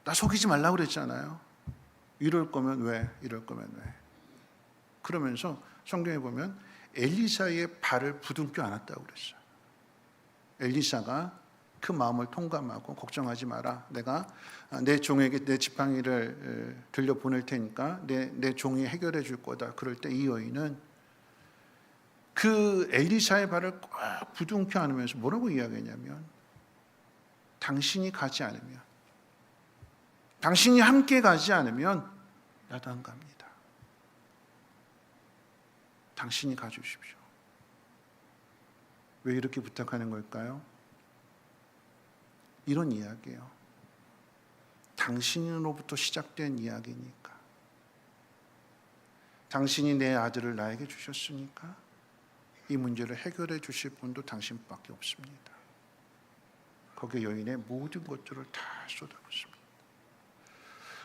Speaker 2: 나 속이지 말라고 그랬잖아요. 이럴 거면 왜? 그러면서 성경에 보면 엘리사의 발을 부둥켜 안았다고 그랬어요. 엘리사가 그 마음을 통감하고, 걱정하지 마라, 내가 내 종에게 내 지팡이를 들려보낼 테니까 내 종이 해결해 줄 거다. 그럴 때 이 여인은 그 엘리사의 발을 꽉 부둥켜 안으면서 뭐라고 이야기했냐면, 당신이 가지 않으면, 당신이 함께 가지 않으면 나도 안 갑니다. 당신이 가주십시오. 왜 이렇게 부탁하는 걸까요? 이런 이야기예요. 당신으로부터 시작된 이야기니까. 당신이 내 아들을 나에게 주셨으니까 이 문제를 해결해 주실 분도 당신밖에 없습니다. 거기에 여인의 모든 것들을 다 쏟아붓습니다.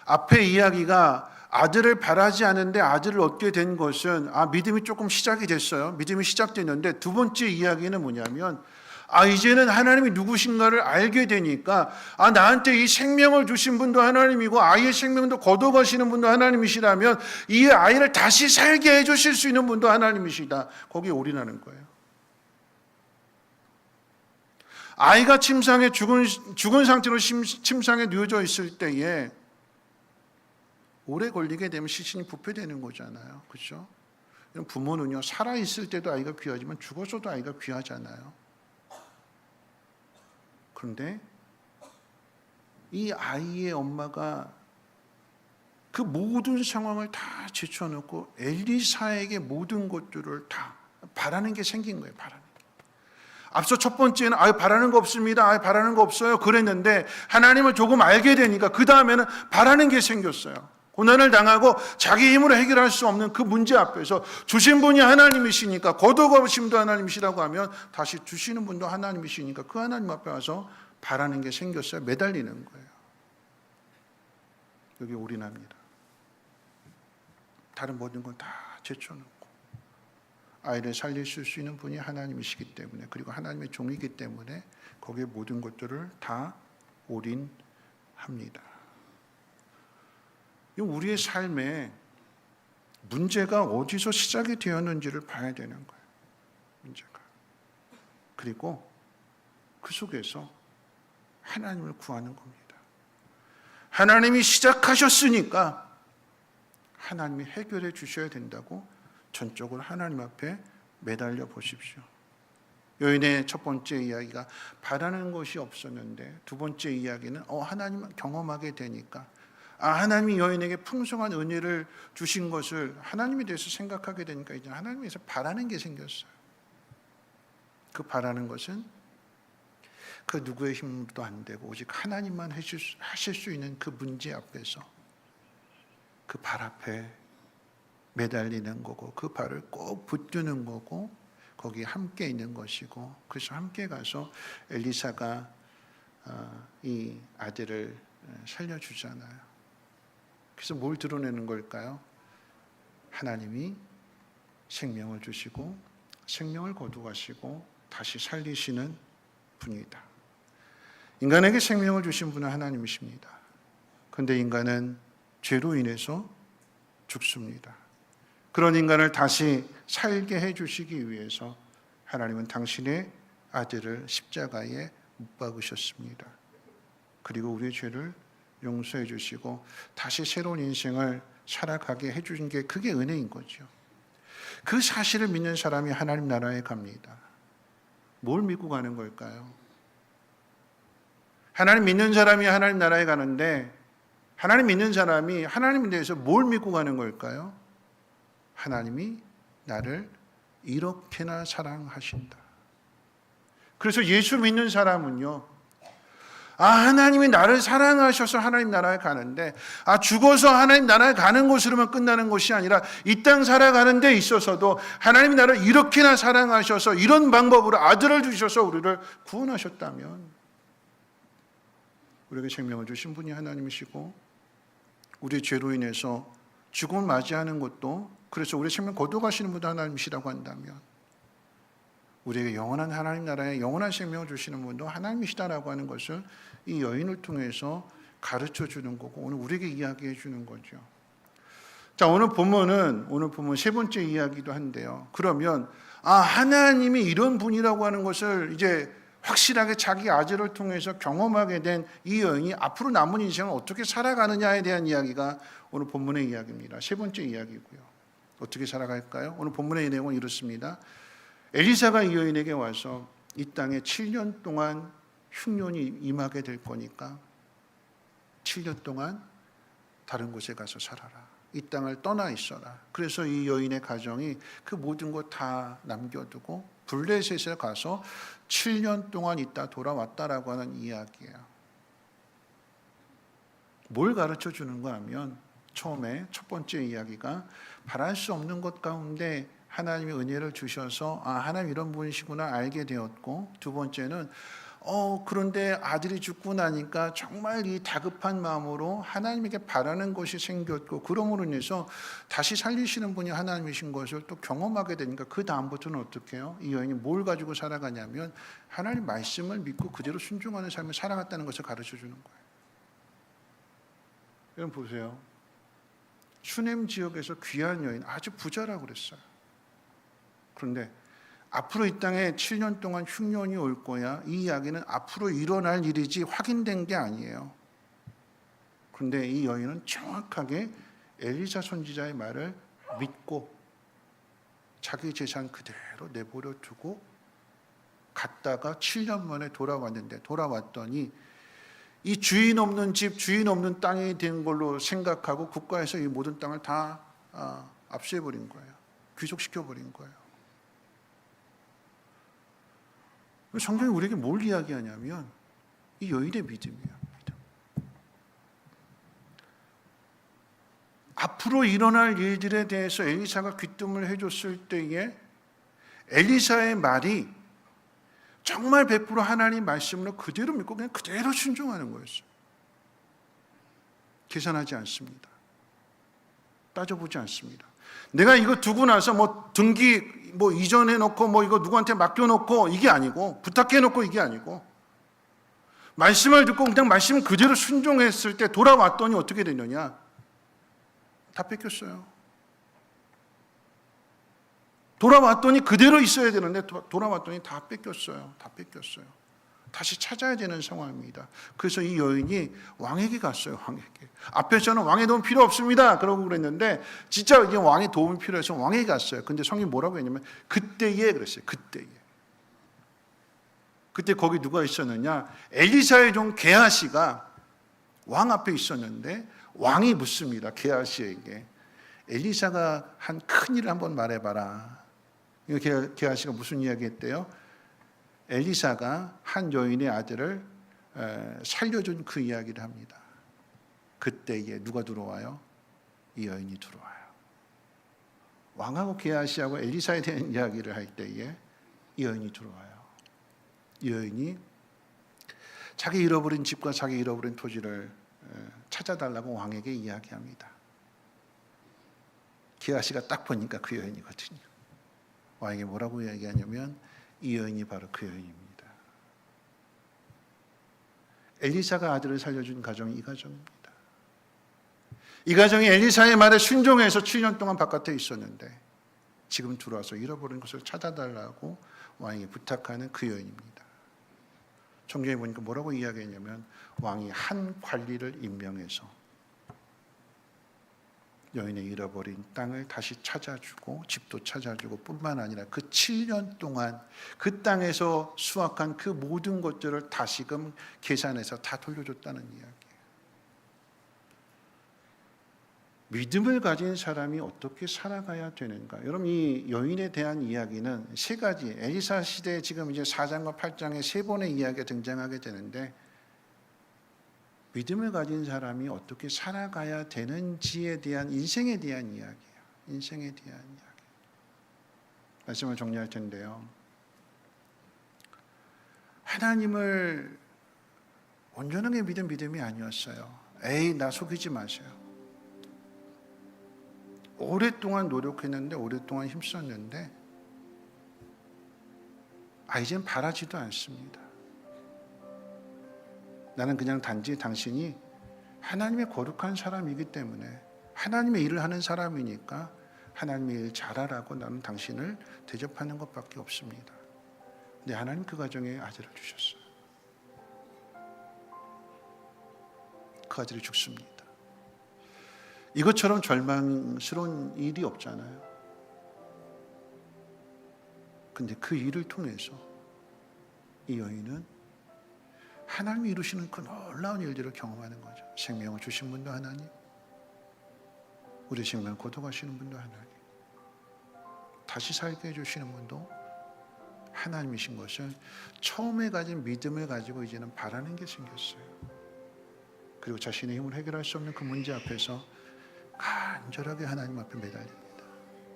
Speaker 2: 앞에 이야기가 아들을 바라지 않은데 아들을 얻게 된 것은 믿음이 조금 시작이 됐어요. 믿음이 시작됐는데 두 번째 이야기는 뭐냐면 이제는 하나님이 누구신가를 알게 되니까 나한테 이 생명을 주신 분도 하나님이고 아이의 생명도 거둬가시는 분도 하나님이시라면 이 아이를 다시 살게 해주실 수 있는 분도 하나님이시다. 거기에 올인하는 거예요. 아이가 침상에 죽은 상태로 침상에 누워져 있을 때에 오래 걸리게 되면 시신이 부패되는 거잖아요. 그렇죠? 부모는요, 살아 있을 때도 아이가 귀하지만 죽어서도 아이가 귀하잖아요. 그런데 이 아이의 엄마가 그 모든 상황을 다 제쳐놓고 엘리사에게 모든 것들을 다 바라는 게 생긴 거예요. 바라는 게. 앞서 첫 번째는 바라는 거 없습니다. 바라는 거 없어요. 그랬는데 하나님을 조금 알게 되니까 그 다음에는 바라는 게 생겼어요. 고난을 당하고 자기 힘으로 해결할 수 없는 그 문제 앞에서 주신 분이 하나님이시니까, 거두어가신 분도 하나님이시라고 하면 다시 주시는 분도 하나님이시니까 그 하나님 앞에 와서 바라는 게 생겼어요. 매달리는 거예요. 여기 올인합니다. 다른 모든 건 다 제쳐놓고 아이를 살리실 수 있는 분이 하나님이시기 때문에, 그리고 하나님의 종이기 때문에 거기에 모든 것들을 다 올인합니다. 우리의 삶에 문제가 어디서 시작이 되었는지를 봐야 되는 거예요. 문제가. 그리고 그 속에서 하나님을 구하는 겁니다. 하나님이 시작하셨으니까 하나님이 해결해 주셔야 된다고 전적으로 하나님 앞에 매달려 보십시오. 여인의 첫 번째 이야기가 바라는 것이 없었는데, 두 번째 이야기는 하나님을 경험하게 되니까 하나님이 여인에게 풍성한 은혜를 주신 것을 하나님에 대해서 생각하게 되니까 이제 하나님에서 바라는 게 생겼어요. 그 바라는 것은 그 누구의 힘도 안 되고 오직 하나님만 하실 수 있는 그 문제 앞에서 그 발 앞에 매달리는 거고, 그 발을 꼭 붙드는 거고, 거기에 함께 있는 것이고, 그래서 함께 가서 엘리사가 이 아들을 살려주잖아요. 그래서 뭘 드러내는 걸까요? 하나님이 생명을 주시고 생명을 거두가시고 다시 살리시는 분이다. 인간에게 생명을 주신 분은 하나님이십니다. 그런데 인간은 죄로 인해서 죽습니다. 그런 인간을 다시 살게 해주시기 위해서 하나님은 당신의 아들을 십자가에 못 박으셨습니다. 그리고 우리의 죄를 용서해 주시고 다시 새로운 인생을 살아가게 해주신 게 그게 은혜인 거죠. 그 사실을 믿는 사람이 하나님 나라에 갑니다. 뭘 믿고 가는 걸까요? 하나님 믿는 사람이 하나님 나라에 가는데, 하나님 믿는 사람이 하나님에 대해서 뭘 믿고 가는 걸까요? 하나님이 나를 이렇게나 사랑하신다. 그래서 예수 믿는 사람은요, 하나님이 나를 사랑하셔서 하나님 나라에 가는데, 죽어서 하나님 나라에 가는 것으로만 끝나는 것이 아니라 이 땅 살아가는 데 있어서도 하나님이 나를 이렇게나 사랑하셔서 이런 방법으로 아들을 주셔서 우리를 구원하셨다면, 우리에게 생명을 주신 분이 하나님이시고 우리의 죄로 인해서 죽음을 맞이하는 것도, 그래서 우리의 생명 거둬가시는 분도 하나님이시라고 한다면, 우리에게 영원한 하나님 나라에 영원한 생명을 주시는 분도 하나님이시다라고 하는 것을 이 여인을 통해서 가르쳐 주는 거고, 오늘 우리에게 이야기해 주는 거죠. 자, 오늘 본문 세 번째 이야기도 한데요. 그러면 하나님이 이런 분이라고 하는 것을 이제 확실하게 자기 아들을 통해서 경험하게 된 이 여인이 앞으로 남은 인생을 어떻게 살아가느냐에 대한 이야기가 오늘 본문의 이야기입니다. 세 번째 이야기고요. 어떻게 살아갈까요? 오늘 본문의 내용은 이렇습니다. 엘리사가 이 여인에게 와서 이 땅에 7년 동안 흉년이 임하게 될 거니까 7년 동안 다른 곳에 가서 살아라. 이 땅을 떠나 있어라. 그래서 이 여인의 가정이 그 모든 것 다 남겨두고 블레셋에 가서 7년 동안 있다 돌아왔다라고 하는 이야기예요. 뭘 가르쳐 주는가 하면, 처음에 첫 번째 이야기가 바랄 수 없는 것 가운데 하나님이 은혜를 주셔서 하나님 이런 분이시구나 알게 되었고, 두 번째는 그런데 아들이 죽고 나니까 정말 이 다급한 마음으로 하나님에게 바라는 것이 생겼고, 그러므로 인해서 다시 살리시는 분이 하나님이신 것을 또 경험하게 되니까 그 다음부터는 어떻게 해요? 이 여인이 뭘 가지고 살아가냐면 하나님 말씀을 믿고 그대로 순종하는 삶을 살아갔다는 것을 가르쳐 주는 거예요. 여러분 보세요. 슈넴 지역에서 귀한 여인, 아주 부자라고 그랬어요. 그런데 앞으로 이 땅에 7년 동안 흉년이 올 거야, 이 이야기는 앞으로 일어날 일이지 확인된 게 아니에요. 그런데 이 여인은 정확하게 엘리사 선지자의 말을 믿고 자기 재산 그대로 내버려 두고 갔다가 7년 만에 돌아왔는데, 돌아왔더니 이 주인 없는 집, 주인 없는 땅이 된 걸로 생각하고 국가에서 이 모든 땅을 다 압수해버린 거예요. 귀속시켜버린 거예요. 성경이 우리에게 뭘 이야기하냐면 이 여인의 믿음이에요. 믿음. 앞으로 일어날 일들에 대해서 엘리사가 귀뜸을 해줬을 때에 엘리사의 말이 정말 100% 하나님 말씀으로 그대로 믿고 그냥 그대로 순종하는 거였어요. 계산하지 않습니다. 따져보지 않습니다. 내가 이거 두고 나서 뭐 등기 뭐 이전해 놓고 뭐 이거 누구한테 맡겨 놓고 이게 아니고, 부탁해 놓고 이게 아니고, 말씀을 듣고 그냥 말씀 그대로 순종했을 때 돌아왔더니 어떻게 되느냐? 다 뺏겼어요. 돌아왔더니 그대로 있어야 되는데 돌아왔더니 다 뺏겼어요. 다 뺏겼어요. 다시 찾아야 되는 상황입니다. 그래서 이 여인이 왕에게 갔어요. 왕에게. 앞에서는 왕의 도움 필요 없습니다 그러고 그랬는데 진짜 이제 왕의 도움이 필요해서 왕에게 갔어요. 근데 성경이 뭐라고 했냐면 그때에 그랬어요. 그때에. 그때 거기 누가 있었느냐? 엘리사의 종 게하시가 왕 앞에 있었는데 왕이 묻습니다. 게하시에게 엘리사가 한 큰 일을 한번 말해봐라. 게하시가 무슨 이야기 했대요? 엘리사가 한 여인의 아들을 살려준 그 이야기를 합니다. 그때에 누가 들어와요? 이 여인이 들어와요. 왕하고 게하시하고 엘리사에 대한 이야기를 할 때에 이 여인이 들어와요. 이 여인이 자기 잃어버린 집과 자기 잃어버린 토지를 찾아달라고 왕에게 이야기합니다. 게하시가 딱 보니까 그 여인이거든요. 왕에게 뭐라고 이야기하냐면 이 여인이 바로 그 여인입니다. 엘리사가 아들을 살려준 가정이 이 가정입니다. 이 가정이 엘리사의 말에 순종해서 7년 동안 바깥에 있었는데 지금 들어와서 잃어버린 것을 찾아달라고 왕에게 부탁하는 그 여인입니다. 성경에 보니까 뭐라고 이야기했냐면 왕이 한 관리를 임명해서 여인의 잃어버린 땅을 다시 찾아주고 집도 찾아주고 뿐만 아니라 그 7년 동안 그 땅에서 수확한 그 모든 것들을 다시금 계산해서 다 돌려줬다는 이야기예요. 믿음을 가진 사람이 어떻게 살아가야 되는가? 여러분 이 여인에 대한 이야기는 세 가지, 엘리사 시대에 지금 이제 4장과 8장에 세 번의 이야기가 등장하게 되는데 믿음을 가진 사람이 어떻게 살아가야 되는지에 대한 인생에 대한 이야기예요. 인생에 대한 이야기. 말씀을 정리할 텐데요. 하나님을 온전하게 믿은 믿음이 아니었어요. 에이 나 속이지 마세요. 오랫동안 노력했는데 오랫동안 힘썼는데 이젠 바라지도 않습니다. 나는 그냥 단지 당신이 하나님의 거룩한 사람이기 때문에 하나님의 일을 하는 사람이니까 하나님의 일 잘하라고 나는 당신을 대접하는 것밖에 없습니다. 근데 하나님 그 가정에 아들을 주셨어요. 그 아들이 죽습니다. 이것처럼 절망스러운 일이 없잖아요. 근데 그 일을 통해서 이 여인은 하나님이 이루시는 그 놀라운 일들을 경험하는 거죠. 생명을 주신 분도 하나님, 우리 생명을 거둬가시는 분도 하나님, 다시 살게 해주시는 분도 하나님이신 것을 처음에 가진 믿음을 가지고 이제는 바라는 게 생겼어요. 그리고 자신의 힘으로 해결할 수 없는 그 문제 앞에서 간절하게 하나님 앞에 매달립니다.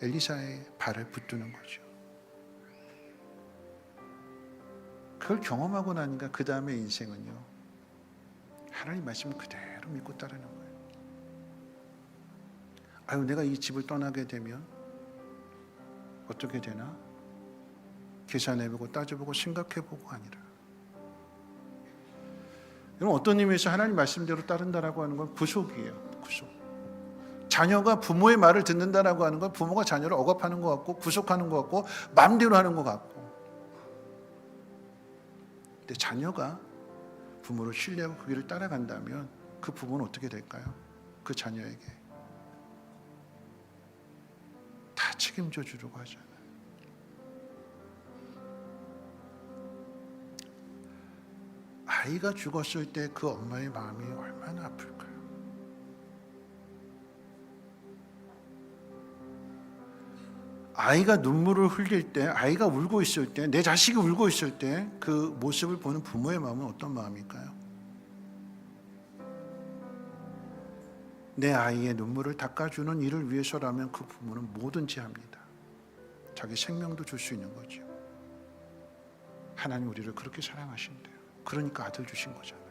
Speaker 2: 엘리사의 발을 붙드는 거죠. 그 그걸 경험하고 나니까 그 다음에 인생은요, 하나님 말씀을 그대로 믿고 따르는 거예요. 아유, 내가 이 집을 떠나게 되면 어떻게 되나? 계산해보고 따져보고 생각해보고 아니라, 여러분, 어떤 의미에서 하나님 말씀대로 따른다라고 하는 건 구속이에요. 구속. 자녀가 부모의 말을 듣는다라고 하는 건 부모가 자녀를 억압하는 것 같고 구속하는 것 같고 마음대로 하는 것 같고, 근데 자녀가 부모를 신뢰하고 그 길을 따라간다면 그 부모는 어떻게 될까요? 그 자녀에게 다 책임져 주려고 하잖아요. 아이가 죽었을 때 그 엄마의 마음이 얼마나 아플까요? 아이가 눈물을 흘릴 때, 아이가 울고 있을 때, 내 자식이 울고 있을 때 그 모습을 보는 부모의 마음은 어떤 마음일까요? 내 아이의 눈물을 닦아주는 일을 위해서라면 그 부모는 뭐든지 합니다. 자기 생명도 줄 수 있는 거죠. 하나님 우리를 그렇게 사랑하신대요. 그러니까 아들 주신 거잖아요.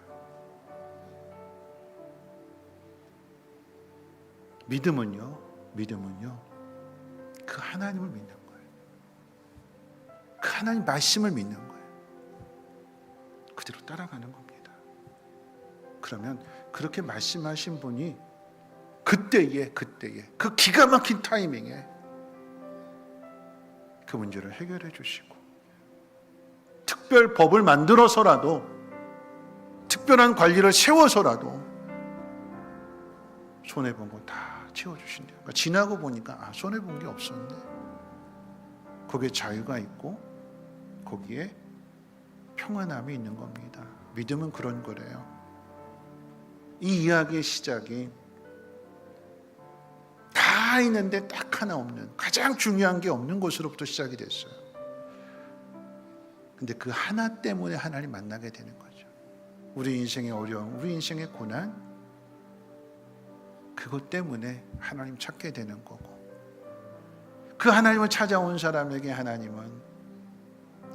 Speaker 2: 믿음은요, 그 하나님을 믿는 거예요. 그 하나님 말씀을 믿는 거예요. 그대로 따라가는 겁니다. 그러면 그렇게 말씀하신 분이 그때에 그 기가 막힌 타이밍에 그 문제를 해결해 주시고, 특별 법을 만들어서라도, 특별한 관리를 세워서라도 손해본 거 다 채워주신대요. 그러니까 지나고 보니까 손해본 게 없었네. 거기에 자유가 있고 거기에 평안함이 있는 겁니다. 믿음은 그런 거래요. 이 이야기의 시작이 다 있는데 딱 하나 없는, 가장 중요한 게 없는 곳으로부터 시작이 됐어요. 근데 그 하나 때문에 하나님 만나게 되는 거죠. 우리 인생의 어려움, 우리 인생의 고난, 그것 때문에 하나님 찾게 되는 거고, 그 하나님을 찾아온 사람에게 하나님은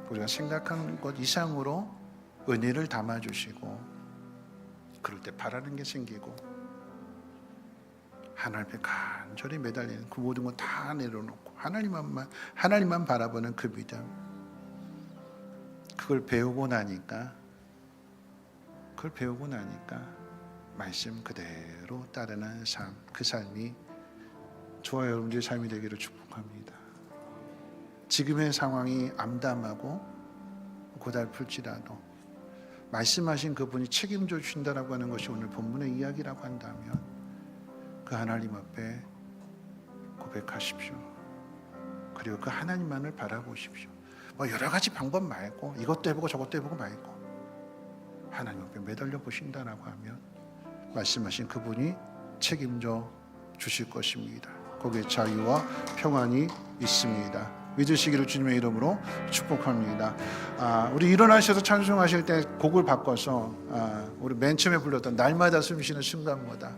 Speaker 2: 우리가 생각하는 것 이상으로 은혜를 담아주시고, 그럴 때 바라는 게 생기고, 하나님 앞에 간절히 매달리는 그 모든 것 다 내려놓고 하나님만 바라보는 그 믿음, 그걸 배우고 나니까 말씀 그대로 따르는 삶, 그 삶이 저와 여러분들의 삶이 되기를 축복합니다. 지금의 상황이 암담하고 고달플지라도 말씀하신 그분이 책임져 주신다라고 하는 것이 오늘 본문의 이야기라고 한다면 그 하나님 앞에 고백하십시오. 그리고 그 하나님만을 바라보십시오. 여러 가지 방법 말고, 이것도 해보고 저것도 해보고 말고, 하나님 앞에 매달려 보신다라고 하면 말씀하신 그분이 책임져 주실 것입니다. 거기에 자유와 평안이 있습니다. 믿으시기를 주님의 이름으로 축복합니다. 우리 일어나셔서 찬송하실 때 곡을 바꿔서 우리 맨 처음에 불렀던 날마다 숨쉬는 순간마다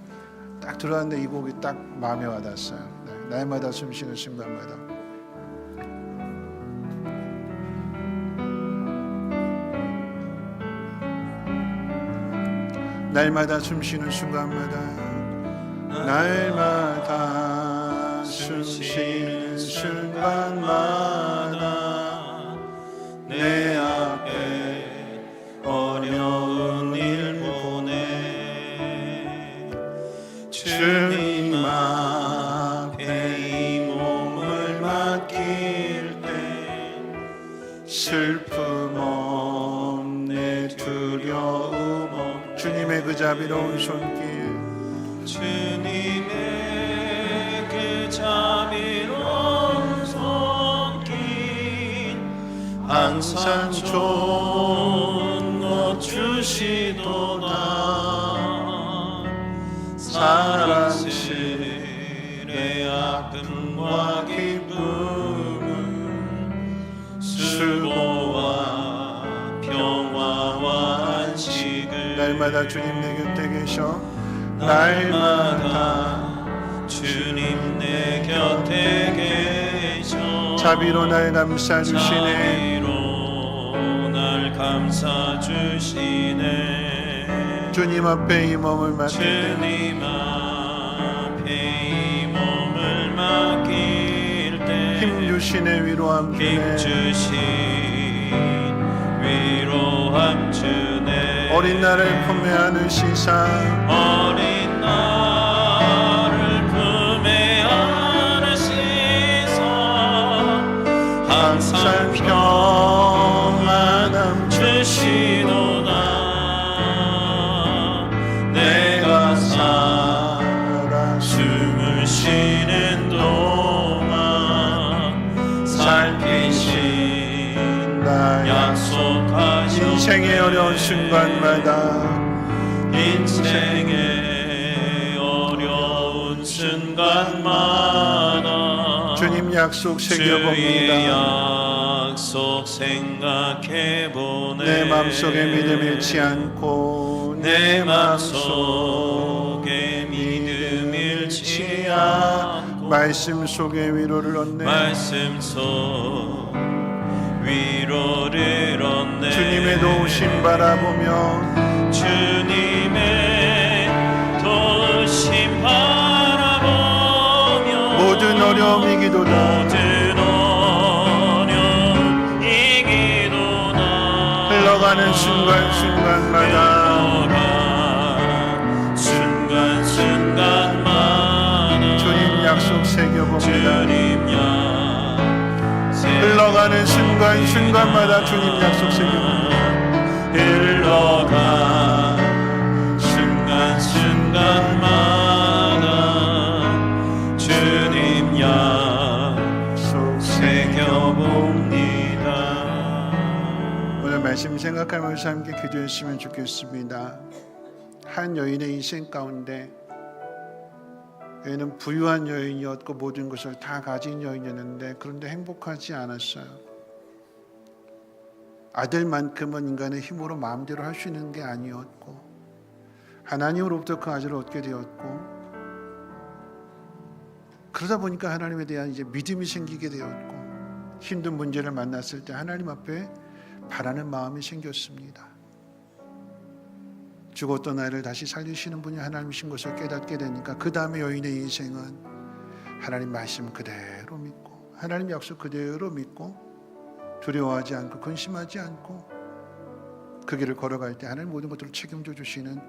Speaker 2: 딱 들어왔는데 이 곡이 딱 마음에 와닿았어요. 네, 날마다 숨쉬는 순간마다. 날마다 숨쉬는 순간마다, 날마다 숨쉬는 순간마다 내 앞에 어려운 일 보내 주님 앞에 이 몸을 맡길 때 슬픔 없네, 두려움 없네. 주님의 그 자비로운 손길,
Speaker 1: 주님의 그 자비로운 손길,
Speaker 2: 항상 좋은 것 주시도다. 사랑스레 아픔과 기쁨은 수고와 평화와 안식을, 날마다 주님 내 곁에 계셔, 날마다
Speaker 1: 주님 내 곁에 계셔
Speaker 2: 자비로 날 감싸주시네.
Speaker 1: 자비로 날 감사 주시네.
Speaker 2: 주님 앞에 이 몸을 맡길 때
Speaker 1: 주님 앞에 이 몸을 맡길 때
Speaker 2: 힘 주시네 위로함
Speaker 1: 힘
Speaker 2: 주네.
Speaker 1: 주신 위로함 주네.
Speaker 2: 어린 나를 품에하는 시상
Speaker 1: 어린 나를 품에 안으시사 항상 평안함 주시도다. 내가 살아 숨을 쉬는 동안 살피신 약속하신
Speaker 2: 인생의 어려운 순간마다
Speaker 1: 인생의 어려운 순간마다
Speaker 2: 주님 약속
Speaker 1: 주의
Speaker 2: 새겨봅니다.
Speaker 1: 약속 생각해보네.
Speaker 2: 내 마음속에 믿음 잃지 않고
Speaker 1: 내 마음속에 믿음 잃지 않고
Speaker 2: 말씀 속에 위로를 얻네.
Speaker 1: 말씀 속 위로를 얻네.
Speaker 2: 주님의 도우심 바라보며
Speaker 1: 주님의 도우심 바라보며
Speaker 2: 모든 어려움 이기도다.
Speaker 1: 모든 어려움 이기도다.
Speaker 2: 흘러가는 순간순간마다
Speaker 1: 흘러간 순간순간마다
Speaker 2: 주님 약속 새겨봅니다.
Speaker 1: 주님 약속
Speaker 2: 흘러가는 순간순간마다 주님 약속 새겨봅니다.
Speaker 1: 흘러간 순간순간마다 주님 약속 새겨봅니다.
Speaker 2: 오늘 말씀 생각하면서 함께 기도했으면 좋겠습니다. 한 여인의 인생 가운데 여인은 부유한 여인이었고 모든 것을 다 가진 여인이었는데 그런데 행복하지 않았어요. 아들만큼은 인간의 힘으로 마음대로 할 수 있는 게 아니었고 하나님으로부터 그 아들을 얻게 되었고 그러다 보니까 하나님에 대한 이제 믿음이 생기게 되었고 힘든 문제를 만났을 때 하나님 앞에 바라는 마음이 생겼습니다. 죽었던 아이를 다시 살리시는 분이 하나님이신 것을 깨닫게 되니까 그 다음에 여인의 인생은 하나님 말씀 그대로 믿고 하나님 약속 그대로 믿고 두려워하지 않고 근심하지 않고 그 길을 걸어갈 때 하나님 모든 것들을 책임져 주시는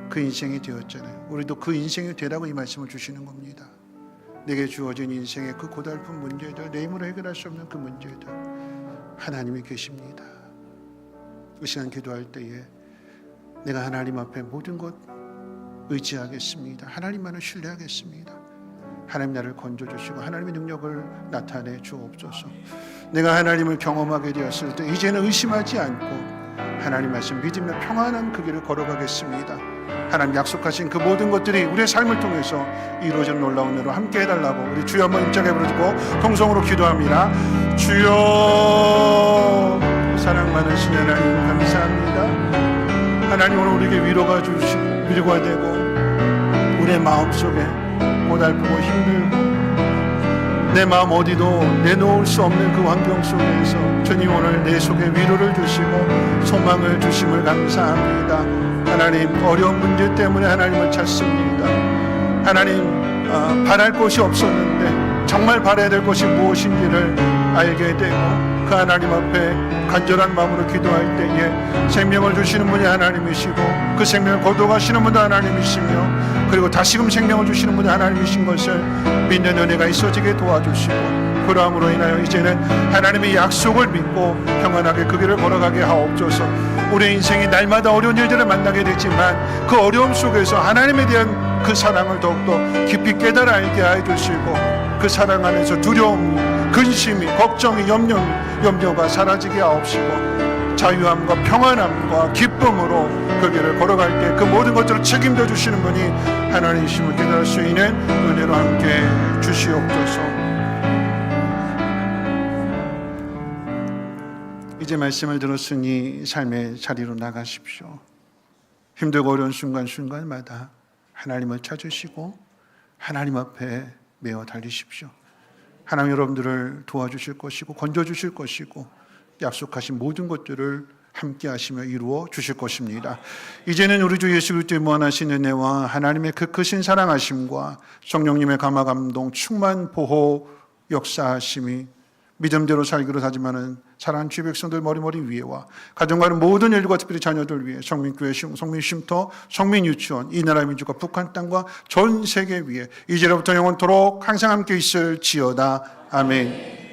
Speaker 2: 그 인생이 되었잖아요. 우리도 그 인생이 되라고 이 말씀을 주시는 겁니다. 내게 주어진 인생의 그 고달픈 문제들, 내 힘으로 해결할 수 없는 그 문제들 하나님이 계십니다. 그 시간 기도할 때에 내가 하나님 앞에 모든 것 의지하겠습니다. 하나님만을 신뢰하겠습니다. 하나님 나를 건져주시고 하나님의 능력을 나타내 주옵소서. 내가 하나님을 경험하게 되었을 때 이제는 의심하지 않고 하나님 말씀 믿으며 평안한 그 길을 걸어가겠습니다. 하나님 약속하신 그 모든 것들이 우리의 삶을 통해서 이루어지는 놀라운 은혜로 함께 해달라고 우리 주여 한번 입장해 부르고 통성으로 기도합니다. 주여 사랑 많으신 하나님 감사합니다. 하나님 오늘 우리에게 위로가 주시고 위로가 되고 우리의 마음속에 고달프고 힘들고 내 마음 어디도 내놓을 수 없는 그 환경 속에서 주님 오늘 내 속에 위로를 주시고 소망을 주심을 감사합니다. 하나님 어려운 문제 때문에 하나님을 찾습니다. 하나님 바랄 곳이 없었는데 정말 바라야 될 것이 무엇인지를 알게 되고 그 하나님 앞에 간절한 마음으로 기도할 때에 생명을 주시는 분이 하나님이시고 그 생명을 거둬가시는 분도 하나님이시며 그리고 다시금 생명을 주시는 분이 하나님이신 것을 믿는 은혜가 있어지게 도와주시고 그러함으로 인하여 이제는 하나님의 약속을 믿고 평안하게 그 길을 걸어가게 하옵소서. 우리의 인생이 날마다 어려운 일들을 만나게 되지만 그 어려움 속에서 하나님에 대한 그 사랑을 더욱더 깊이 깨달아 알게 해주시고 그 사랑 안에서 두려움이 근심이 걱정이 염려가 사라지게 하옵시고 자유함과 평안함과 기쁨으로 그 길을 걸어갈 때 그 모든 것들을 책임져 주시는 분이 하나님이심을 깨달을 수 있는 은혜로 함께 주시옵소서. 이제 말씀을 들었으니 삶의 자리로 나가십시오. 힘들고 어려운 순간순간마다 하나님을 찾으시고 하나님 앞에 메어 달리십시오. 하나님 여러분들을 도와주실 것이고 건져주실 것이고 약속하신 모든 것들을 함께 하시며 이루어 주실 것입니다. 이제는 우리 주 예수 그리스도의 무한하신 은혜와 하나님의 그 크신 사랑하심과 성령님의 감화 감동 충만 보호 역사하심이 믿음대로 살기로 다짐하는 사랑하는 주의 백성들 머리머리 위에와 가정과는 모든 일과 특별히 자녀들 위해 성민교회, 성민쉼터, 성민유치원, 이 나라 민족과 북한 땅과 전 세계 위에 이제로부터 영원토록 항상 함께 있을지어다. 아멘.